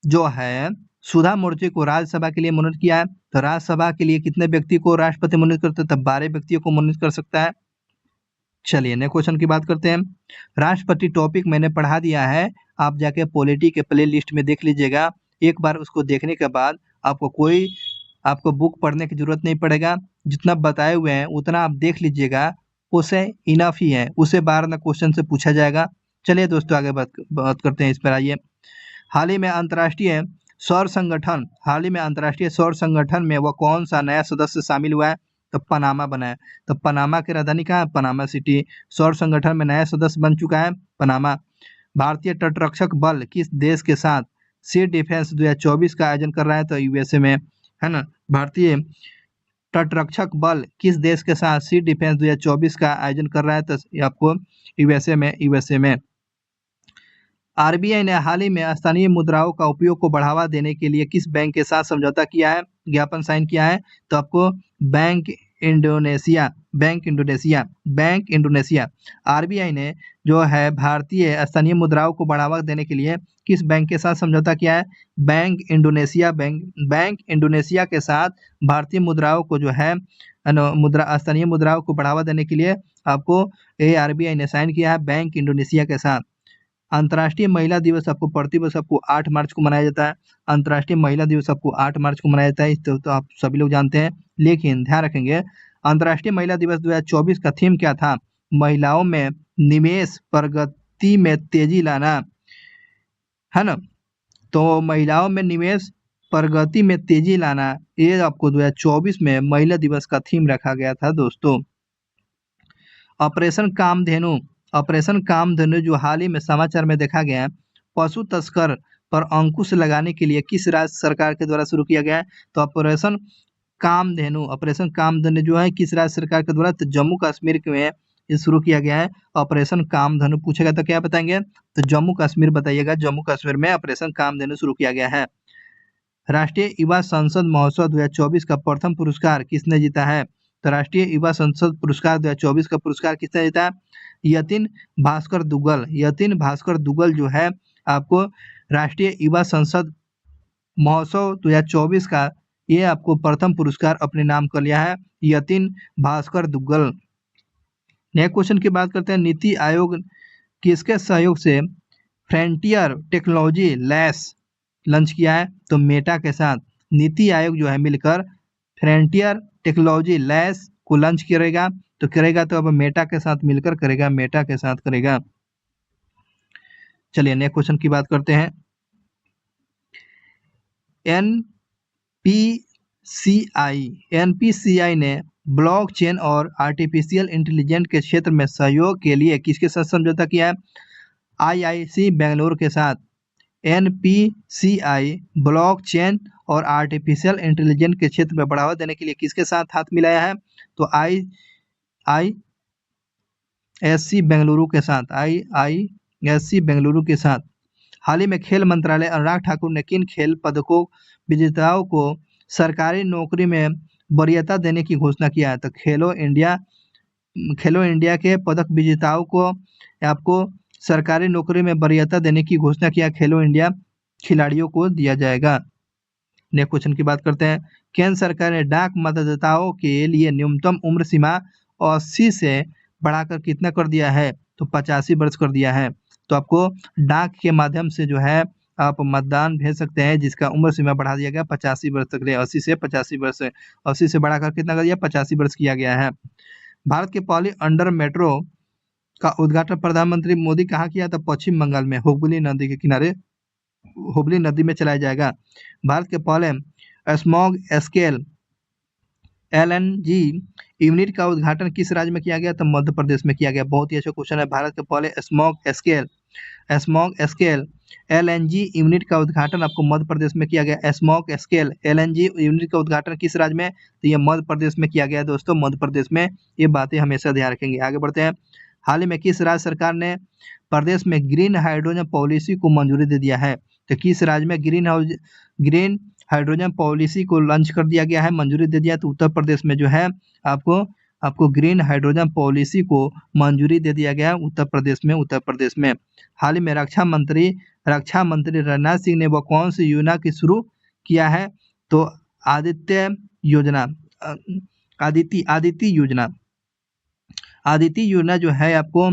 S1: जो है सुधा मूर्ति को राज्यसभा के लिए मनोनीत किया है। तो राज्यसभा के लिए कितने व्यक्ति को राष्ट्रपति मनोनीत करते हैं? तब 12 व्यक्तियों को मनोनीत कर सकता है। चलिए नेक्स्ट क्वेश्चन की बात करते हैं। राष्ट्रपति टॉपिक मैंने पढ़ा दिया है, आप जाके पॉलिटी के प्ले लिस्ट में देख लीजिएगा। एक बार उसको देखने के बाद आपको बुक पढ़ने की जरूरत नहीं पड़ेगा। जितना बताए हुए हैं उतना आप देख लीजिएगा, उसे इनफ ही है। उसे बार न क्वेश्चन से पूछा जाएगा। चलिए दोस्तों आगे बात करते हैं इस पर। आइए, हाल ही में अंतर्राष्ट्रीय सौर संगठन में वह कौन सा नया सदस्य शामिल हुआ है? तो पनामा बना है। तो पनामा की राजधानी कहाँ है? Panama city. सौर संगठन में नया सदस्य बन चुका है पनामा। भारतीय तटरक्षक बल किस देश के साथ सी डिफेंस 2024 का आयोजन कर रहा है? तो यूएसए में, है ना। भारतीय तटरक्षक बल किस देश के साथ सी डिफेंस 2024 का आयोजन कर रहा है? तो आपको यूएसए में। आरबीआई ने हाल ही में स्थानीय मुद्राओं का उपयोग को बढ़ावा देने के लिए किस बैंक के साथ समझौता किया है, ज्ञापन साइन किया है? तो आपको बैंक इंडोनेशिया। आरबीआई ने जो है भारतीय स्थानीय मुद्राओं को बढ़ावा देने के लिए किस बैंक के साथ समझौता किया है? बैंक इंडोनेशिया के साथ भारतीय मुद्राओं को जो है स्थानीय मुद्राओं को बढ़ावा देने के लिए आपको आरबीआई ने साइन किया है बैंक इंडोनेशिया के साथ। अंतर्राष्ट्रीय महिला दिवस आपको प्रतिवर्ष आपको 8 मार्च को मनाया जाता है। अंतर्राष्ट्रीय महिला दिवस आपको 8 मार्च को मनाया जाता है, तो आप सभी लोग जानते हैं। लेकिन ध्यान रखेंगे, अंतर्राष्ट्रीय महिला दिवस 2024 का थीम क्या था? महिलाओं में निवेश, प्रगति में तेजी लाना, है ना। तो महिलाओं में निवेश, प्रगति में तेजी लाना, ये आपको 2024 में महिला दिवस का थीम रखा गया था दोस्तों। ऑपरेशन कामधेनु, ऑपरेशन कामधेनु जो हाल ही में समाचार में देखा गया है, पशु तस्कर पर अंकुश लगाने के लिए किस राज्य सरकार के द्वारा शुरू किया गया है? तो ऑपरेशन कामधेनु जो है किस राज्य सरकार के द्वारा? तो जम्मू कश्मीर में ये शुरू किया गया है। ऑपरेशन कामधेनु पूछेगा तो क्या बताएंगे? तो जम्मू कश्मीर बताइएगा, जम्मू कश्मीर में ऑपरेशन कामधेनु शुरू किया गया है। राष्ट्रीय युवा संसद महोत्सव 2024 का प्रथम पुरस्कार किसने जीता है? तो राष्ट्रीय युवा संसद पुरस्कार 2024 का पुरस्कार किसने जीता? यतिन भास्कर दुग्गल। यतिन भास्कर दुग्गल जो है आपको राष्ट्रीय युवा संसद महोत्सव 2024 का ये आपको प्रथम पुरस्कार अपने नाम कर लिया है, यतिन भास्कर दुग्गल। नेक्स्ट क्वेश्चन की बात करते हैं, नीति आयोग किसके सहयोग से फ्रंटियर टेक्नोलॉजी लैब्स लॉन्च किया है? तो मेटा के साथ नीति आयोग जो है मिलकर फ्रंटियर टेक्नोलॉजी लैब्स को लॉन्च करेगा। तो अब मेटा के साथ मिलकर करेगा, मेटा के साथ करेगा। चलिए नेक्स्ट क्वेश्चन की बात करते हैं, एनपीसीआई ने ब्लॉकचेन और आर्टिफिशियल इंटेलिजेंस के क्षेत्र में सहयोग के लिए किसके साथ समझौता किया है? आईआईसी बेंगलुरु के साथ। एनपीसीआई ब्लॉकचेन और आर्टिफिशियल इंटेलिजेंस के क्षेत्र में बढ़ावा देने के लिए किसके साथ हाथ मिलाया है? तो आईआईएससी बेंगलुरु के साथ, आईआईएससी बेंगलुरु के साथ। हाल ही में खेल मंत्रालय अनुराग ठाकुर ने किन खेल पदकों विजेताओं को सरकारी नौकरी में वरीयता देने की घोषणा किया है? तो खेलो इंडिया के पदक विजेताओं को आपको सरकारी नौकरी में वरीयता देने की घोषणा किया, खेलो इंडिया खिलाड़ियों को दिया जाएगा। नेक्स्ट क्वेश्चन की बात करते हैं, केंद्र सरकार ने डाक मतदाताओं के लिए न्यूनतम उम्र सीमा 80 से बढ़ाकर कितना कर दिया है? तो 85 वर्ष कर दिया है। तो आपको डाक के माध्यम से जो है आप मतदान भेज सकते हैं, जिसका उम्र सीमा बढ़ा दिया गया 85 वर्ष तक, 80 से 85 वर्ष, 80 से बढ़ाकर कितना कर दिया? 85 वर्ष किया गया है। भारत के पहले अंडर मेट्रो का उद्घाटन प्रधानमंत्री मोदी कहाँ किया था? पश्चिम बंगाल में, हुगली नदी के किनारे, हुगली नदी में चलाया जाएगा। भारत के पहले स्मॉग स्केल LNG यूनिट का उद्घाटन किस राज्य में किया गया? तो मध्य प्रदेश में किया गया। बहुत ही अच्छा क्वेश्चन है। भारत के पहले स्मॉग स्केल LNG यूनिट का उद्घाटन आपको मध्य प्रदेश में किया गया। स्मॉग स्केल LNG यूनिट का उद्घाटन किस राज्य में? तो ये मध्य प्रदेश में किया गया दोस्तों, मध्य प्रदेश में। ये बातें हमेशा ध्यान रखेंगे। आगे बढ़ते हैं, हाल ही में किस राज्य सरकार ने प्रदेश में ग्रीन हाइड्रोजन पॉलिसी को मंजूरी दे दिया है? तो किस राज्य में ग्रीन हाइड्रोजन पॉलिसी को लॉन्च कर दिया गया है, मंजूरी दे दिया? तो उत्तर प्रदेश में जो है आपको ग्रीन हाइड्रोजन पॉलिसी को मंजूरी दे दिया गया है उत्तर प्रदेश में। हाल ही में रक्षा मंत्री राजनाथ सिंह ने वो कौन सी योजना की शुरू किया है? तो आदित्य योजना जो है आपको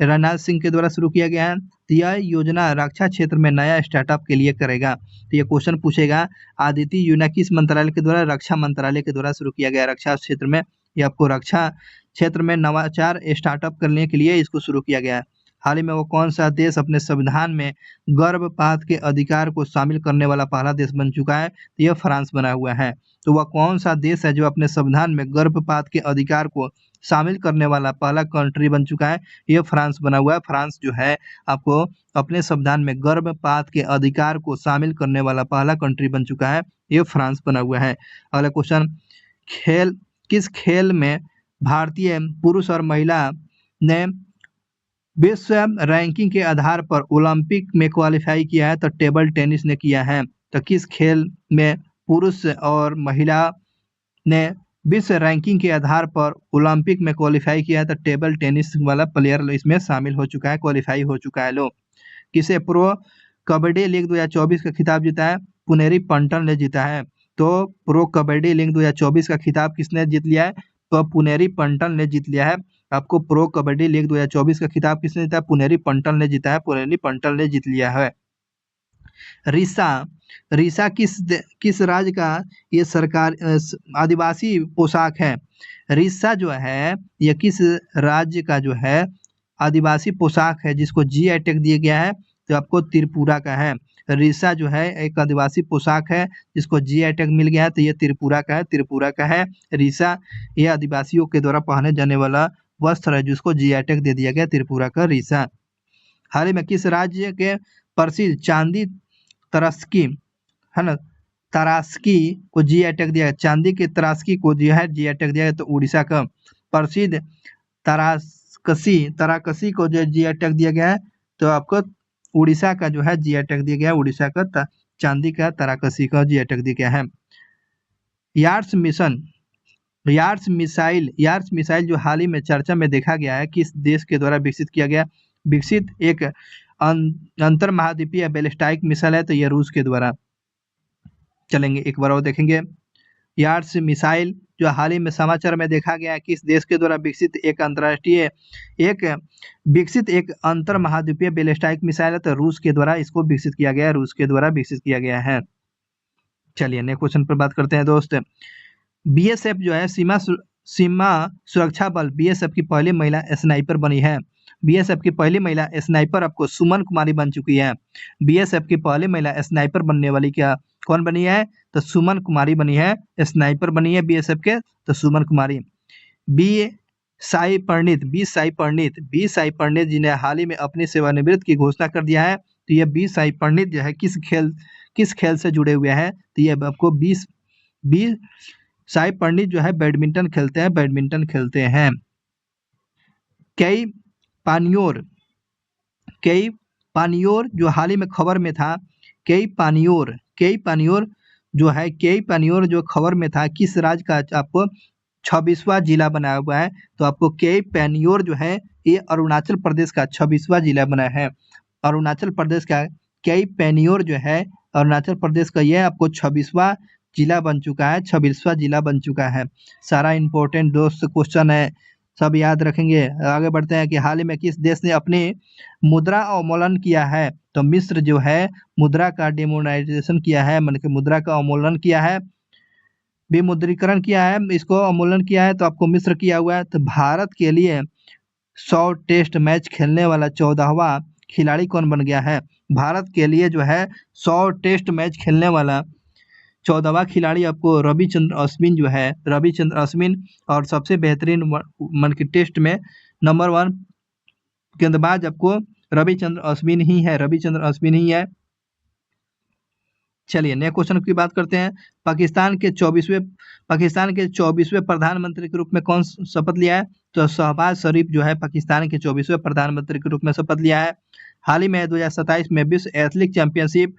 S1: राजनाथ सिंह के द्वारा शुरू किया गया है। तो यह योजना रक्षा क्षेत्र में नया स्टार्टअप के लिए करेगा। तो ये क्वेश्चन पूछेगा, आदित्य योजना किस मंत्रालय के द्वारा? रक्षा मंत्रालय के द्वारा शुरू किया गया रक्षा क्षेत्र में। ये आपको रक्षा क्षेत्र में नवाचार स्टार्टअप करने के लिए इसको शुरू किया गया है। हाल ही में वो कौन सा देश अपने संविधान में गर्भपात के अधिकार को शामिल करने वाला पहला देश बन चुका है? तो यह फ्रांस बना हुआ है। तो वह कौन सा देश है जो अपने संविधान में गर्भपात के अधिकार को शामिल करने वाला पहला कंट्री बन चुका है? यह फ्रांस बना हुआ है। फ्रांस जो है आपको अपने संविधान में गर्भपात के अधिकार को शामिल करने वाला पहला कंट्री बन चुका है, यह फ्रांस बना हुआ है। अगला क्वेश्चन, किस खेल में भारतीय पुरुष और महिला ने विश्व रैंकिंग के आधार पर ओलंपिक में क्वालिफाई किया है? तो टेबल टेनिस ने किया है। तो किस खेल में पुरुष और महिला ने विश्व रैंकिंग के आधार पर ओलंपिक में क्वालिफाई किया है? तो टेबल टेनिस वाला प्लेयर इसमें शामिल हो चुका है, क्वालिफाई हो चुका है। लो, किसे प्रो कबड्डी लीग 2024 का खिताब जीता है? पुनेरी पंटन ने जीता है। तो प्रो कबड्डी लीग 2024 का खिताब किसने जीत लिया है? तो पुनेरी पंटन ने जीत लिया है। आपको प्रो कबड्डी लीग 2024 का खिताब किसने जीता है? पुनेरी पंटन ने जीता है, पुनेरी पंटन ने जीत लिया है। रिसा किस राज्य का ये सरकार आदिवासी पोशाक है? रिसा जो है ये किस राज्य का जो है आदिवासी पोशाक है जिसको GI टैग दिया गया है? तो आपको त्रिपुरा का है। रीसा जो है एक आदिवासी पोशाक है जिसको जीआई टैग मिल गया है, तो ये त्रिपुरा का है, त्रिपुरा का है रीसा। ये आदिवासियों के द्वारा पहने जाने वाला वस्त्र है जिसको जीआई टैग दे दिया गया, त्रिपुरा का रीसा। हाल ही में किस राज्य के प्रसिद्ध चांदी तरास्की है ना, तरास्की को जीआई टैग दिया गया, चांदी के तरास्की को जो है जीआई टैग दिया गया, तो उड़ीसा का प्रसिद्ध तराकसी को जो जीआई टैग दिया गया है, तो आपको उड़ीसा का जो है जीआई टैग दिया गया है, उड़ीसा का चांदी का तराकसी का जीआई टैग दिया गया है। यार्स मिशन, यार्स मिसाइल जो हाल ही में चर्चा में देखा गया है, किस देश के द्वारा विकसित किया गया? विकसित एक अंतर महाद्वीपीय बैलिस्टिक मिसाइल है, तो यह रूस के द्वारा। चलेंगे एक बार और देखेंगे। यार्स मिसाइल जो हाल ही में समाचार में देखा गया है, किस देश के द्वारा विकसित एक अंतर महाद्वीपीय बैलिस्टिक मिसाइल है, तो रूस के द्वारा इसको विकसित किया गया है, रूस के द्वारा विकसित किया गया है। चलिए नेक्स्ट क्वेश्चन पर बात करते हैं दोस्त। बीएसएफ जो है सीमा सुरक्षा बल, बीएसएफ की पहली महिला स्नाइपर बनी है। बीएसएफ की पहली महिला स्नाइपर आपको सुमन कुमारी बन चुकी है। बीएसएफ की पहली महिला स्नाइपर बनने वाली क्या कौन बनी है? तो सुमन कुमारी बनी है, स्नाइपर बनी है बीएसएफ के, तो सुमन कुमारी। बी साई पंडित जिन्हें हाल ही में अपनी सेवानिवृत्ति की घोषणा कर दिया है, तो ये बी साई पंडित जो है किस खेल से जुड़े हुए हैं? तो ये आपको बी साई पंडित जो है बैडमिंटन खेलते हैं। कई पानियोर जो हाल ही में खबर में था, कई पानियोर जो खबर में था, किस राज्य का आपको 26वां जिला बनाया हुआ है? तो आपको कई पानियोर जो है ये अरुणाचल प्रदेश का 26वां जिला बना है। अरुणाचल प्रदेश का कई पानियोर जो है अरुणाचल प्रदेश का ये आपको 26वां जिला बन चुका है, 26वां जिला बन चुका है। सारा इंपॉर्टेंट दोस्त क्वेश्चन है, सब याद रखेंगे। आगे बढ़ते हैं कि हाल ही में किस देश ने अपनी मुद्रा अवमूल्यन किया है? तो मिस्र जो है मुद्रा का डिमोनेटाइजेशन किया है, मतलब मुद्रा का अवमूल्यन किया है, विमुद्रीकरण किया है, इसको अवमूल्यन किया है, तो आपको मिस्र किया हुआ है। तो भारत के लिए 100 टेस्ट मैच खेलने वाला 14वां खिलाड़ी कौन बन गया है? भारत के लिए जो है 100 टेस्ट मैच खेलने वाला 14वां खिलाड़ी आपको रविचंद्र अश्विन और सबसे बेहतरीन मन की टेस्ट में नंबर 1 गेंदबाज आपको रविचंद्र अश्विन ही है। चलिए नेक्स्ट क्वेश्चन की बात करते हैं। पाकिस्तान के 24वें प्रधानमंत्री के रूप में कौन शपथ लिया है? तो शहबाज शरीफ जो है पाकिस्तान के 24वें प्रधानमंत्री के रूप में शपथ लिया है। हाल ही में 2027 में विश्व एथलेटिक चैंपियनशिप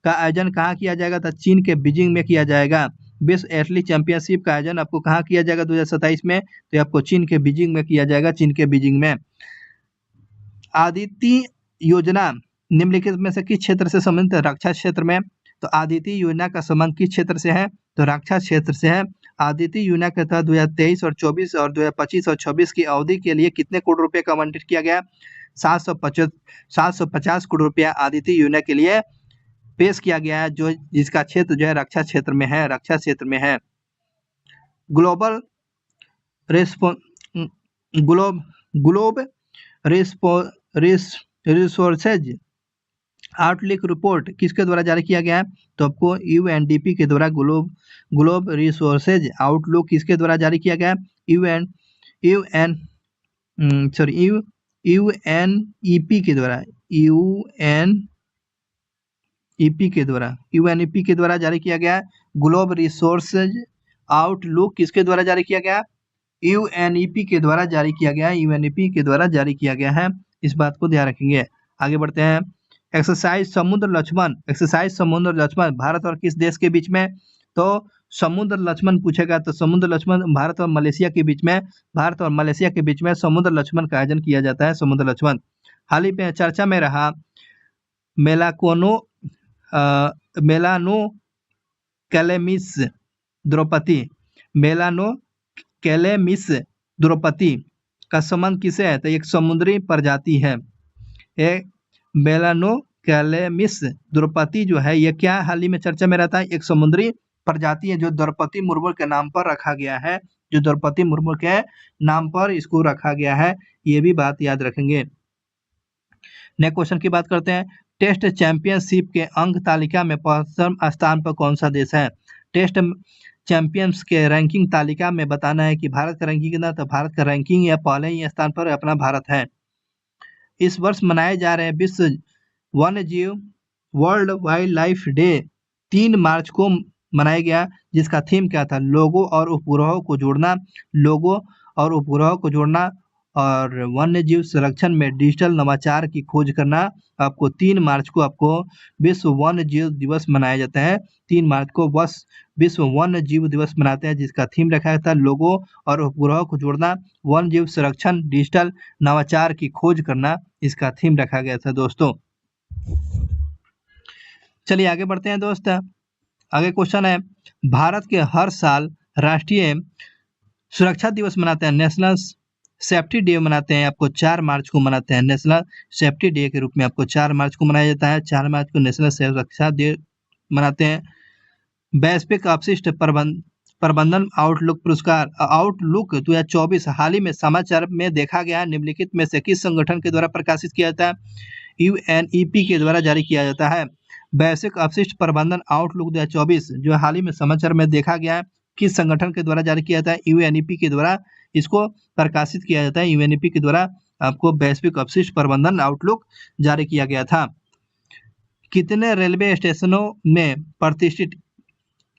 S1: का आयोजन कहाँ किया जाएगा? तो चीन के बीजिंग में किया जाएगा। विश्व एथलेटिक चैंपियनशिप का आयोजन आपको कहाँ किया जाएगा 2027 में? तो आपको चीन के बीजिंग में किया जाएगा, चीन के बीजिंग में। आदित्य योजना निम्नलिखित में से किस क्षेत्र से संबंधित है? रक्षा क्षेत्र में। तो आदित्य योजना का संबंध किस क्षेत्र से है? तो रक्षा क्षेत्र से है। आदित्य योजना के तहत 2023 और 24 और 2025 और 26 की अवधि के लिए कितने करोड़ रुपए का आवंटित किया गया? 750 करोड़ रुपया आदित्य योजना के लिए पेश किया गया है, जो जिसका क्षेत्र जो है रक्षा क्षेत्र में है। ग्लोब रिसोर्सेज आउटलुक रिपोर्ट किसके द्वारा जारी किया गया है? तो आपको यूएनडीपी के द्वारा ग्लोब रिसोर्सेज आउटलुक किसके द्वारा जारी किया गया है? यूएनईपी के द्वारा जारी किया गया है। ग्लोब रिसोर्सेज आउटलुक किसके द्वारा जारी किया गया? यूएनईपी के द्वारा जारी किया गया है। इस बात को ध्यान रखेंगे। आगे बढ़ते हैं। एक्सरसाइज समुद्र लक्ष्मण भारत और किस देश के बीच में? तो समुद्र लक्ष्मण पूछेगा तो समुद्र लक्ष्मण भारत और मलेशिया के बीच में समुद्र लक्ष्मण का आयोजन किया जाता है, समुद्र लक्ष्मण। हाल ही में चर्चा में रहा मेलानो कैलेमिस द्रौपदी का संबंध किसे है? तो एक समुद्री प्रजाति है। मेलानो कैलेमिस द्रौपदी जो है ये क्या हाल ही में चर्चा में रहता है? एक समुद्री प्रजाति है जो द्रौपदी मुर्मू के नाम पर रखा गया है, ये भी बात याद रखेंगे। नेक्स्ट क्वेश्चन की बात करते हैं। टेस्ट चैंपियनशिप के अंक तालिका में प्रथम स्थान पर कौन सा देश है? टेस्ट चैंपियंस के रैंकिंग तालिका में बताना है कि भारत का रैंकिंग कितना, तो भारत का रैंकिंग या पहले ही स्थान पर अपना भारत है। इस वर्ष मनाए जा रहे विश्व वन्य जीव वर्ल्ड वाइल्ड लाइफ डे 3 मार्च को मनाया गया, जिसका थीम क्या था? लोगों और उपग्रहों को जोड़ना, लोगों और उपग्रहों को जोड़ना और वन्य जीव संरक्षण में डिजिटल नवाचार की खोज करना। आपको 3 मार्च को आपको विश्व वन्य जीव दिवस मनाया जाता है। 3 मार्च को विश्व वन्य जीव दिवस मनाते हैं, जिसका थीम रखा गया था लोगों और उपग्रहों को जोड़ना, वन्य जीव संरक्षण, डिजिटल नवाचार की खोज करना, इसका थीम रखा गया था दोस्तों। चलिए आगे बढ़ते हैं दोस्त। आगे क्वेश्चन है, भारत के हर साल राष्ट्रीय सुरक्षा दिवस मनाते हैं, नेशनल सेफ्टी डे मनाते हैं, आपको 4 मार्च को मनाते हैं। नेशनल सेफ्टी डे के रूप में आपको 4 मार्च को मनाया जाता है। 4 मार्च को नेशनल सुरक्षा डे मनाते हैं। वैश्विक अपशिष्ट प्रबंधन आउटलुक पुरस्कार आउटलुक 2024 हाल ही में समाचार में देखा गया निम्नलिखित में से किस संगठन के द्वारा प्रकाशित किया जाता है? UNEP के द्वारा जारी किया जाता है। वैश्विक अपशिष्ट प्रबंधन आउटलुक 2024 जो हाल ही में समाचार में देखा गया है, किस संगठन के द्वारा जारी किया जाता है? UNEP के द्वारा इसको प्रकाशित किया जाता है। UNEP के द्वारा आपको वैश्विक अपशिष्ट प्रबंधन आउटलुक जारी किया गया था। कितने रेलवे स्टेशनों में प्रतिष्ठित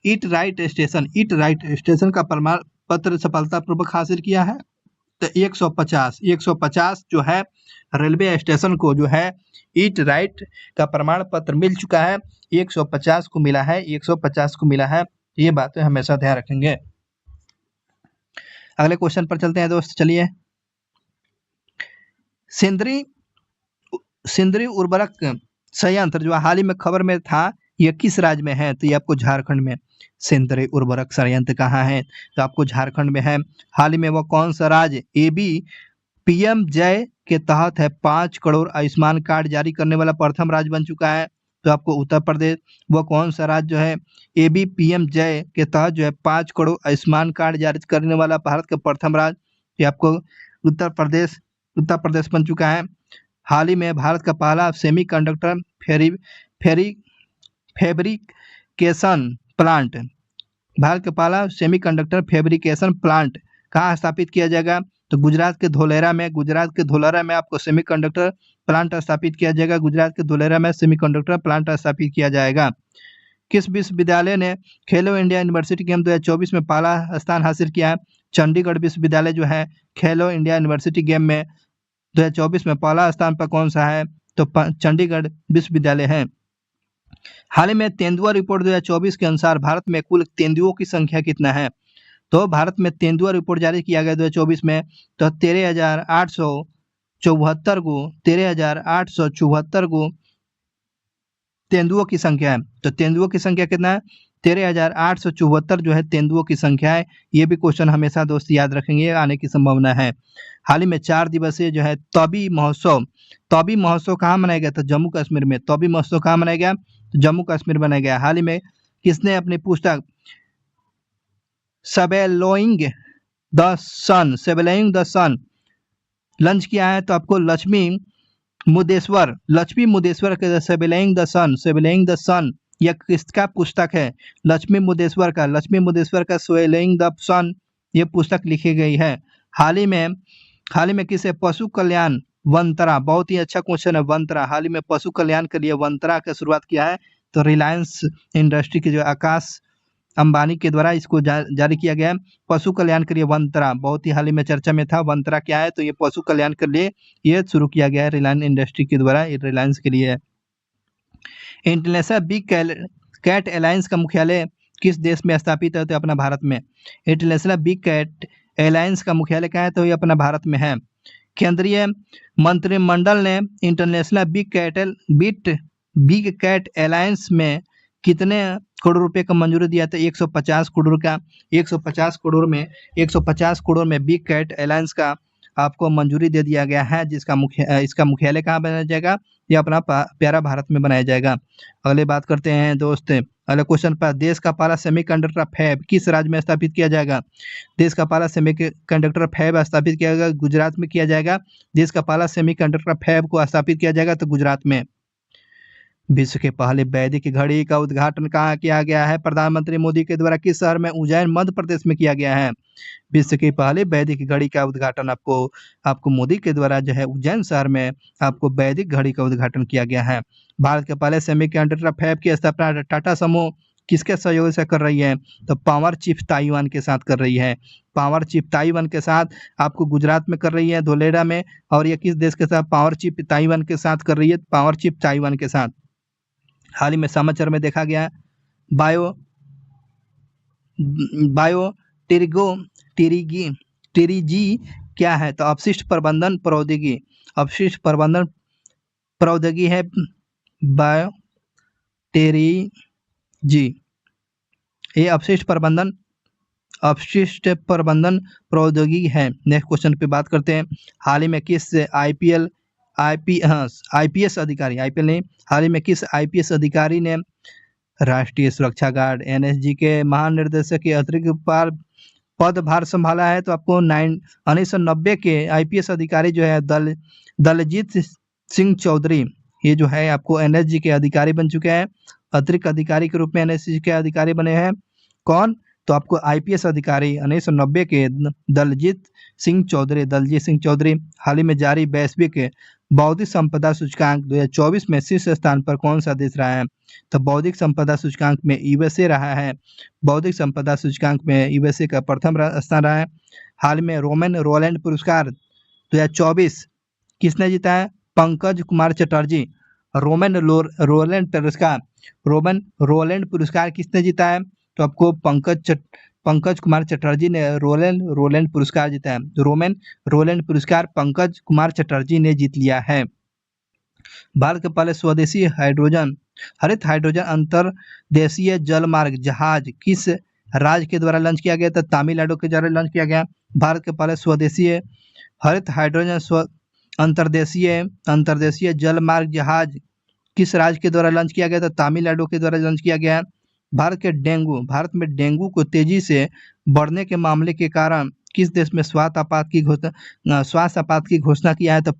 S1: ईट राइट स्टेशन का प्रमाण पत्र सफलतापूर्वक हासिल किया है? तो 150 जो है रेलवे स्टेशन को जो है ईट राइट का प्रमाण पत्र मिल चुका है। 150 को मिला है, 150 को मिला है। ये बातें हमेशा ध्यान रखेंगे। अगले क्वेश्चन पर चलते हैं दोस्त। चलिए, सिंदरी उर्वरक संयंत्र जो हाल ही में खबर में था, ये किस राज्य में है? तो ये आपको झारखंड में। सिंदरी उर्वरक संयंत्र कहाँ है? तो आपको झारखंड में है। हाल ही में वो कौन सा राज्य PM जय के तहत है 5 करोड़ आयुष्मान कार्ड जारी करने वाला प्रथम राज्य बन चुका है? तो आपको उत्तर प्रदेश। वो कौन सा राज्य जो है PM जय के तहत जो है 5 करोड़ आयुष्मान कार्ड जारी करने वाला भारत का प्रथम राज्य? ये आपको उत्तर प्रदेश बन चुका है। हाल ही में भारत का पहला सेमीकंडक्टर फैब्रिकेशन प्लांट, भारत का पहला सेमीकंडक्टर फैब्रिकेशन प्लांट कहाँ स्थापित किया जाएगा? तो गुजरात के धोलेरा में आपको सेमीकंडक्टर प्लांट स्थापित किया जाएगा। गुजरात के धोलेरा में सेमीकंडक्टर प्लांट स्थापित किया जाएगा। किस विश्वविद्यालय ने खेलो इंडिया यूनिवर्सिटी गेम 2024 में पहला स्थान हासिल किया है? चंडीगढ़ विश्वविद्यालय जो है खेलो इंडिया यूनिवर्सिटी गेम में 2024 में पहला स्थान पर कौन सा है? तो चंडीगढ़ विश्वविद्यालय है। हाल ही में तेंदुआ रिपोर्ट 2024 के अनुसार भारत में कुल तेंदुओं की संख्या कितना है? तो भारत में तेंदुआ रिपोर्ट जारी किया गया 2024 में, तो 13,874 को तेंदुओं की संख्या है। तो तेंदुओं की संख्या कितना है? 13,874 जो है तेंदुओं की संख्या है। ये भी क्वेश्चन हमेशा दोस्त याद रखेंगे, आने की संभावना है। हाल ही में 4 दिवसीय जो है तौबी महोत्सव कहाँ मनाया गया था? जम्मू कश्मीर में। तौबी महोत्सव कहाँ मनाया गया? तो जम्मू कश्मीर मनाया गया। हाल ही में किसने अपनी पुस्तक सेबेलोइंग द सन लॉन्च किया है? तो आपको लक्ष्मी मुदेश्वर के सेबेलोइंग द सन यह किसका पुस्तक है? लक्ष्मी मुदेश्वर का सेबेलोइंग द सन ये पुस्तक लिखी गई है। हाल ही में किसे पशु कल्याण वंतरा, बहुत ही अच्छा क्वेश्चन है वंतरा, हाल ही में पशु कल्याण के लिए वंतरा का शुरुआत किया है? तो रिलायंस इंडस्ट्री के जो आकाश अंबानी के द्वारा इसको जारी किया गया है। पशु कल्याण के लिए वंतरा बहुत ही हाल ही में चर्चा में था। वंतरा क्या है? तो ये पशु कल्याण के लिए ये शुरू किया गया है रिलायंस इंडस्ट्री के द्वारा, ये रिलायंस के लिए है। इंटरनेशनल बिग कैट अलायंस का मुख्यालय किस देश में स्थापित है? तो अपना भारत में। इंटरनेशनल बिग कैट अलायंस का मुख्यालय कहाँ है? तो ये अपना भारत में है। केंद्रीय मंत्रिमंडल ने इंटरनेशनल बिग कैट अलायंस में कितने करोड़ रुपए का मंजूरी दिया था? 150 करोड़ का। 150 करोड़ में बिग कैट अलायंस का आपको मंजूरी दे दिया गया है, जिसका इसका मुख्यालय कहाँ बनाया जाएगा? ये अपना प्यारा भारत में बनाया जाएगा। अगले बात करते हैं दोस्त, अगले क्वेश्चन पर, देश का पहला सेमीकंडक्टर फैब किस राज्य में स्थापित किया जाएगा? देश का पहला सेमीकंडक्टर फैब स्थापित किया जाएगा गुजरात में किया जाएगा। देश का पहला सेमीकंडक्टर फैब को स्थापित किया जाएगा तो गुजरात में। विश्व के पहले वैदिक घड़ी का उद्घाटन कहाँ किया गया है? प्रधानमंत्री मोदी के द्वारा किस शहर में? उज्जैन मध्य प्रदेश में किया गया है। विश्व की पहले वैदिक घड़ी का उद्घाटन आपको मोदी के द्वारा जो है उज्जैन शहर में आपको वैदिक घड़ी का उद्घाटन किया गया है। भारत के पहले सेमीकंडक्टर फैब की स्थापना टाटा समूह किसके सहयोग से कर रही है? तो पावर चिप ताइवान के साथ कर रही है। पावर चिप ताइवान के साथ आपको गुजरात में कर रही है, धोलेरा में। और ये किस देश के साथ पावर चिप ताइवान के साथ कर रही है? पावर चिप ताइवान के साथ। हाल ही में समाचार में देखा गया बायो टेरिजी क्या है? तो अपशिष्ट प्रबंधन प्रौद्योगिकी। अपशिष्ट प्रबंधन प्रौद्योगिकी है बायो टेरिजी। ये अपशिष्ट प्रबंधन प्रौद्योगिकी है। नेक्स्ट क्वेश्चन पे बात करते हैं। हाल ही में किस आईपीएस अधिकारी, आईपीएल नहीं, हाल ही में किस आईपीएस अधिकारी ने राष्ट्रीय सुरक्षा गार्ड एनएसजी के महानिर्देशक के अतिरिक्त पदभार संभाला है? तो आपको 1990 के आईपीएस अधिकारी जो है दलजीत सिंह चौधरी, ये जो है आपको एनएसजी के अधिकारी बन चुके हैं। अतिरिक्त अधिकारी के रूप में एनएसजी के अधिकारी बने हैं। कौन? तो आपको आईपीएस अधिकारी 1990 के दलजीत सिंह चौधरी। हाल ही में जारी वैश्विक बौद्धिक संपदा सूचकांक 2024 में शीर्ष स्थान पर कौन सा देश रहा है? तो बौद्धिक संपदा सूचकांक में यूएसए रहा है। बौद्धिक संपदा सूचकांक में यूएसए का प्रथम स्थान रहा है। हाल में रोमन रोलैंड पुरस्कार 2024 किसने जीता है? पंकज कुमार चटर्जी। रोमन रोलैंड पुरस्कार किसने जीता है? तो आपको पंकज कुमार चटर्जी ने रोलैंड पुरस्कार जीता है। रोमन रोलैंड पुरस्कार पंकज कुमार चटर्जी ने जीत लिया है। भारत के पहले स्वदेशी हरित हाइड्रोजन अंतरदेशीय जलमार्ग जहाज किस राज्य के द्वारा लॉन्च किया गया? था तमिलनाडु के द्वारा लॉन्च किया गया। भारत के पहले स्वदेशी हरित हाइड्रोजन अंतरदेशीय जलमार्ग जहाज किस राज्य के द्वारा लॉन्च किया गया? था तमिलनाडु के द्वारा लॉन्च किया गया। भारत में डेंगू को तेजी से बढ़ने के मामले के कारण किस देश में स्वास्थ्य आपात की घोषणा किया है? तो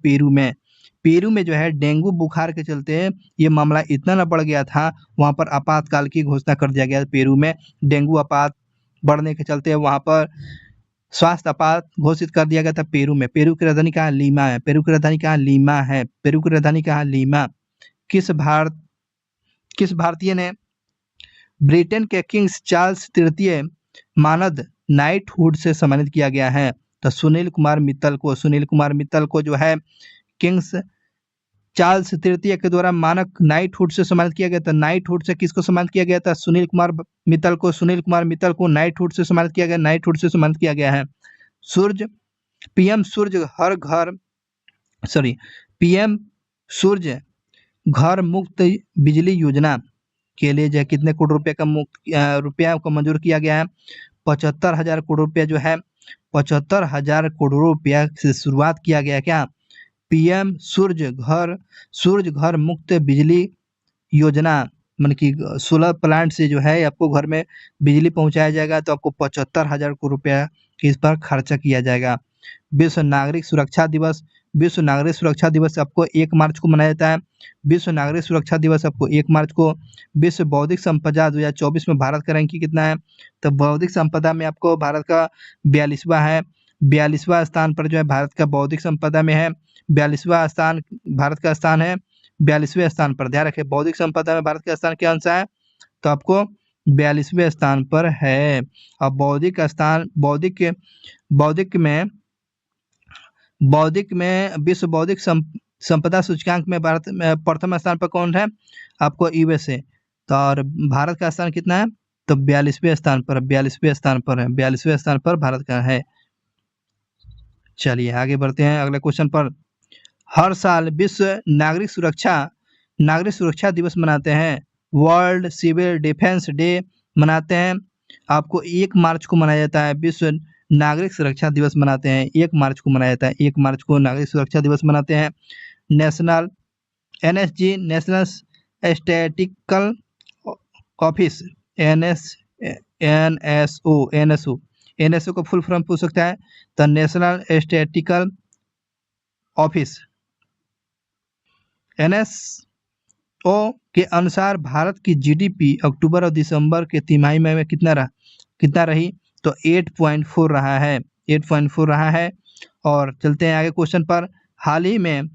S1: पेरू में जो है डेंगू बुखार के चलते ये मामला इतना न बढ़ गया था, वहां पर आपातकाल की घोषणा कर दिया गया। पेरू में डेंगू आपात बढ़ने के चलते वहां पर स्वास्थ्य आपात घोषित कर दिया गया था। पेरू की राजधानी कहाँ? लीमा। किस भारतीय ने ब्रिटेन के किंग्स चार्ल्स तृतीय मानद नाइटहुड से सम्मानित किया गया है? तो सुनील कुमार मित्तल को जो है किंग्स चार्ल्स तृतीय के द्वारा मानक नाइटहुड से सम्मानित किया गया था। नाइटहुड से किसको सम्मानित किया गया था? सुनील कुमार मित्तल को नाइटहुड से सम्मानित किया गया है। पीएम सूर्य घर मुक्त बिजली योजना के लिए जो है कितने करोड़ रुपए का रुपया को मंजूर किया गया है? 75,000 करोड़ रुपया जो है 75,000 करोड़ रुपया से शुरुआत किया गया। क्या? पीएम सूर्य घर मुक्त बिजली योजना, मतलब कि सोलर प्लांट से जो है आपको घर में बिजली पहुंचाया जाएगा। तो आपको 75,000 करोड़ रुपया इस पर खर्चा किया जाएगा। विश्व नागरिक सुरक्षा दिवस आपको 1 मार्च को मनाया जाता है। विश्व नागरिक सुरक्षा दिवस आपको 1 मार्च को। विश्व बौद्धिक संपदा 2024 में भारत का रैंकिंग कितना है? तो बौद्धिक संपदा में आपको भारत का 42वां स्थान पर जो है भारत का बौद्धिक संपदा में है। 42वां स्थान भारत का स्थान है। 42वें स्थान पर ध्यान रखें, बौद्धिक संपदा में भारत का स्थान क्या सा है? तो आपको 42वें स्थान पर है। और बौद्धिक में विश्व बौद्धिक संपदा सूचकांक में भारत में प्रथम स्थान पर कौन है? आपको यूएसए। तो और भारत का स्थान कितना है? तो 42वें स्थान पर है। 42वें स्थान पर भारत का है। चलिए आगे बढ़ते हैं अगले क्वेश्चन पर। हर साल विश्व नागरिक सुरक्षा दिवस मनाते हैं। वर्ल्ड सिविल डिफेंस डे मनाते हैं। आपको 1 मार्च को मनाया जाता है विश्व नागरिक सुरक्षा दिवस मनाते हैं? 1 मार्च को मनाया जाता है। 1 मार्च को नागरिक सुरक्षा दिवस मनाते हैं। National NSG national statistical office NSO का फुल फॉर्म पूछ सकता है, तो नेशनल स्टैटिस्टिकल ऑफिस। एनएसओ के अनुसार भारत की जीडीपी अक्टूबर और दिसंबर के तिमाही में कितना रही? तो 8.4 रहा है, 8.4 रहा है। और चलते हैं आगे क्वेश्चन पर। हाल ही में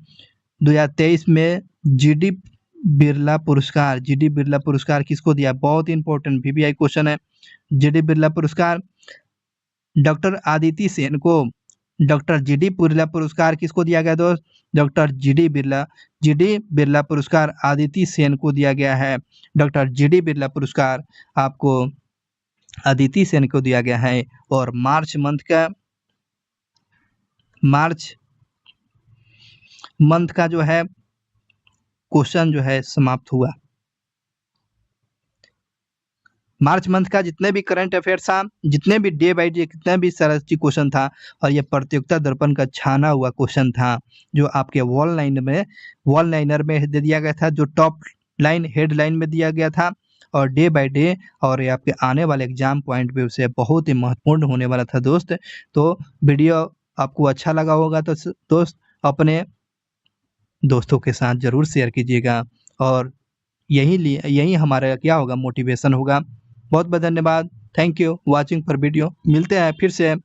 S1: 2023 में जीडी बिरला पुरस्कार किसको दिया? बहुत इंपॉर्टेंट वीवीआई क्वेश्चन है। जीडी बिरला पुरस्कार डॉक्टर आदिति सेन को, डॉक्टर जीडी बिरला पुरस्कार किसको दिया गया दोस्त? डॉक्टर जीडी बिरला पुरस्कार आदिति सेन को दिया गया है। डॉक्टर जीडी बिरला पुरस्कार आपको आदिति सेन को दिया गया है। और मार्च मंथ का जो है क्वेश्चन जो है समाप्त हुआ। मार्च मंथ का जितने भी करंट अफेयर्स था, जितने भी डे बाई डे कितना भी सारा क्वेश्चन था, और ये प्रतियोगिता दर्पण का छाना हुआ क्वेश्चन था जो आपके वॉल लाइनर में दे दिया गया था, जो टॉप लाइन हेडलाइन में दिया गया था, और डे बाय डे, और ये आपके आने वाले एग्जाम पॉइंट व्यू से बहुत ही महत्वपूर्ण होने वाला था दोस्त। तो वीडियो आपको अच्छा लगा होगा तो दोस्त अपने दोस्तों के साथ जरूर शेयर कीजिएगा, और यही हमारा क्या होगा, मोटिवेशन होगा। बहुत बहुत धन्यवाद। Thank you watching for video. मिलते हैं फिर से।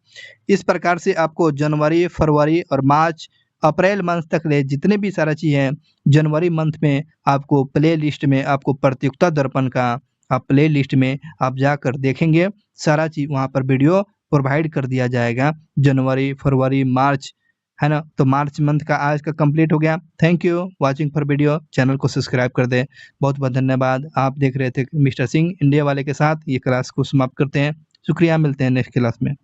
S1: इस प्रकार से आपको जनवरी, फरवरी और मार्च, अप्रैल मंथ तक ले जितने भी सारा चीज़ हैं, जनवरी मंथ में आपको प्ले लिस्ट में आपको प्रतियोगिता दर्पण का आप प्ले लिस्ट में आप जाकर देखेंगे, सारा चीज़ वहाँ पर वीडियो प्रोवाइड कर दिया जाएगा। जनवरी, फरवरी, मार्च, है ना। तो मार्च मंथ का आज का कंप्लीट हो गया। Thank you watching for video. Channel को सब्सक्राइब कर दें। बहुत बहुत धन्यवाद। आप देख रहे थे मिस्टर सिंह इंडिया वाले के साथ ये क्लास को समाप्त करते हैं। शुक्रिया, मिलते हैं नेक्स्ट क्लास में।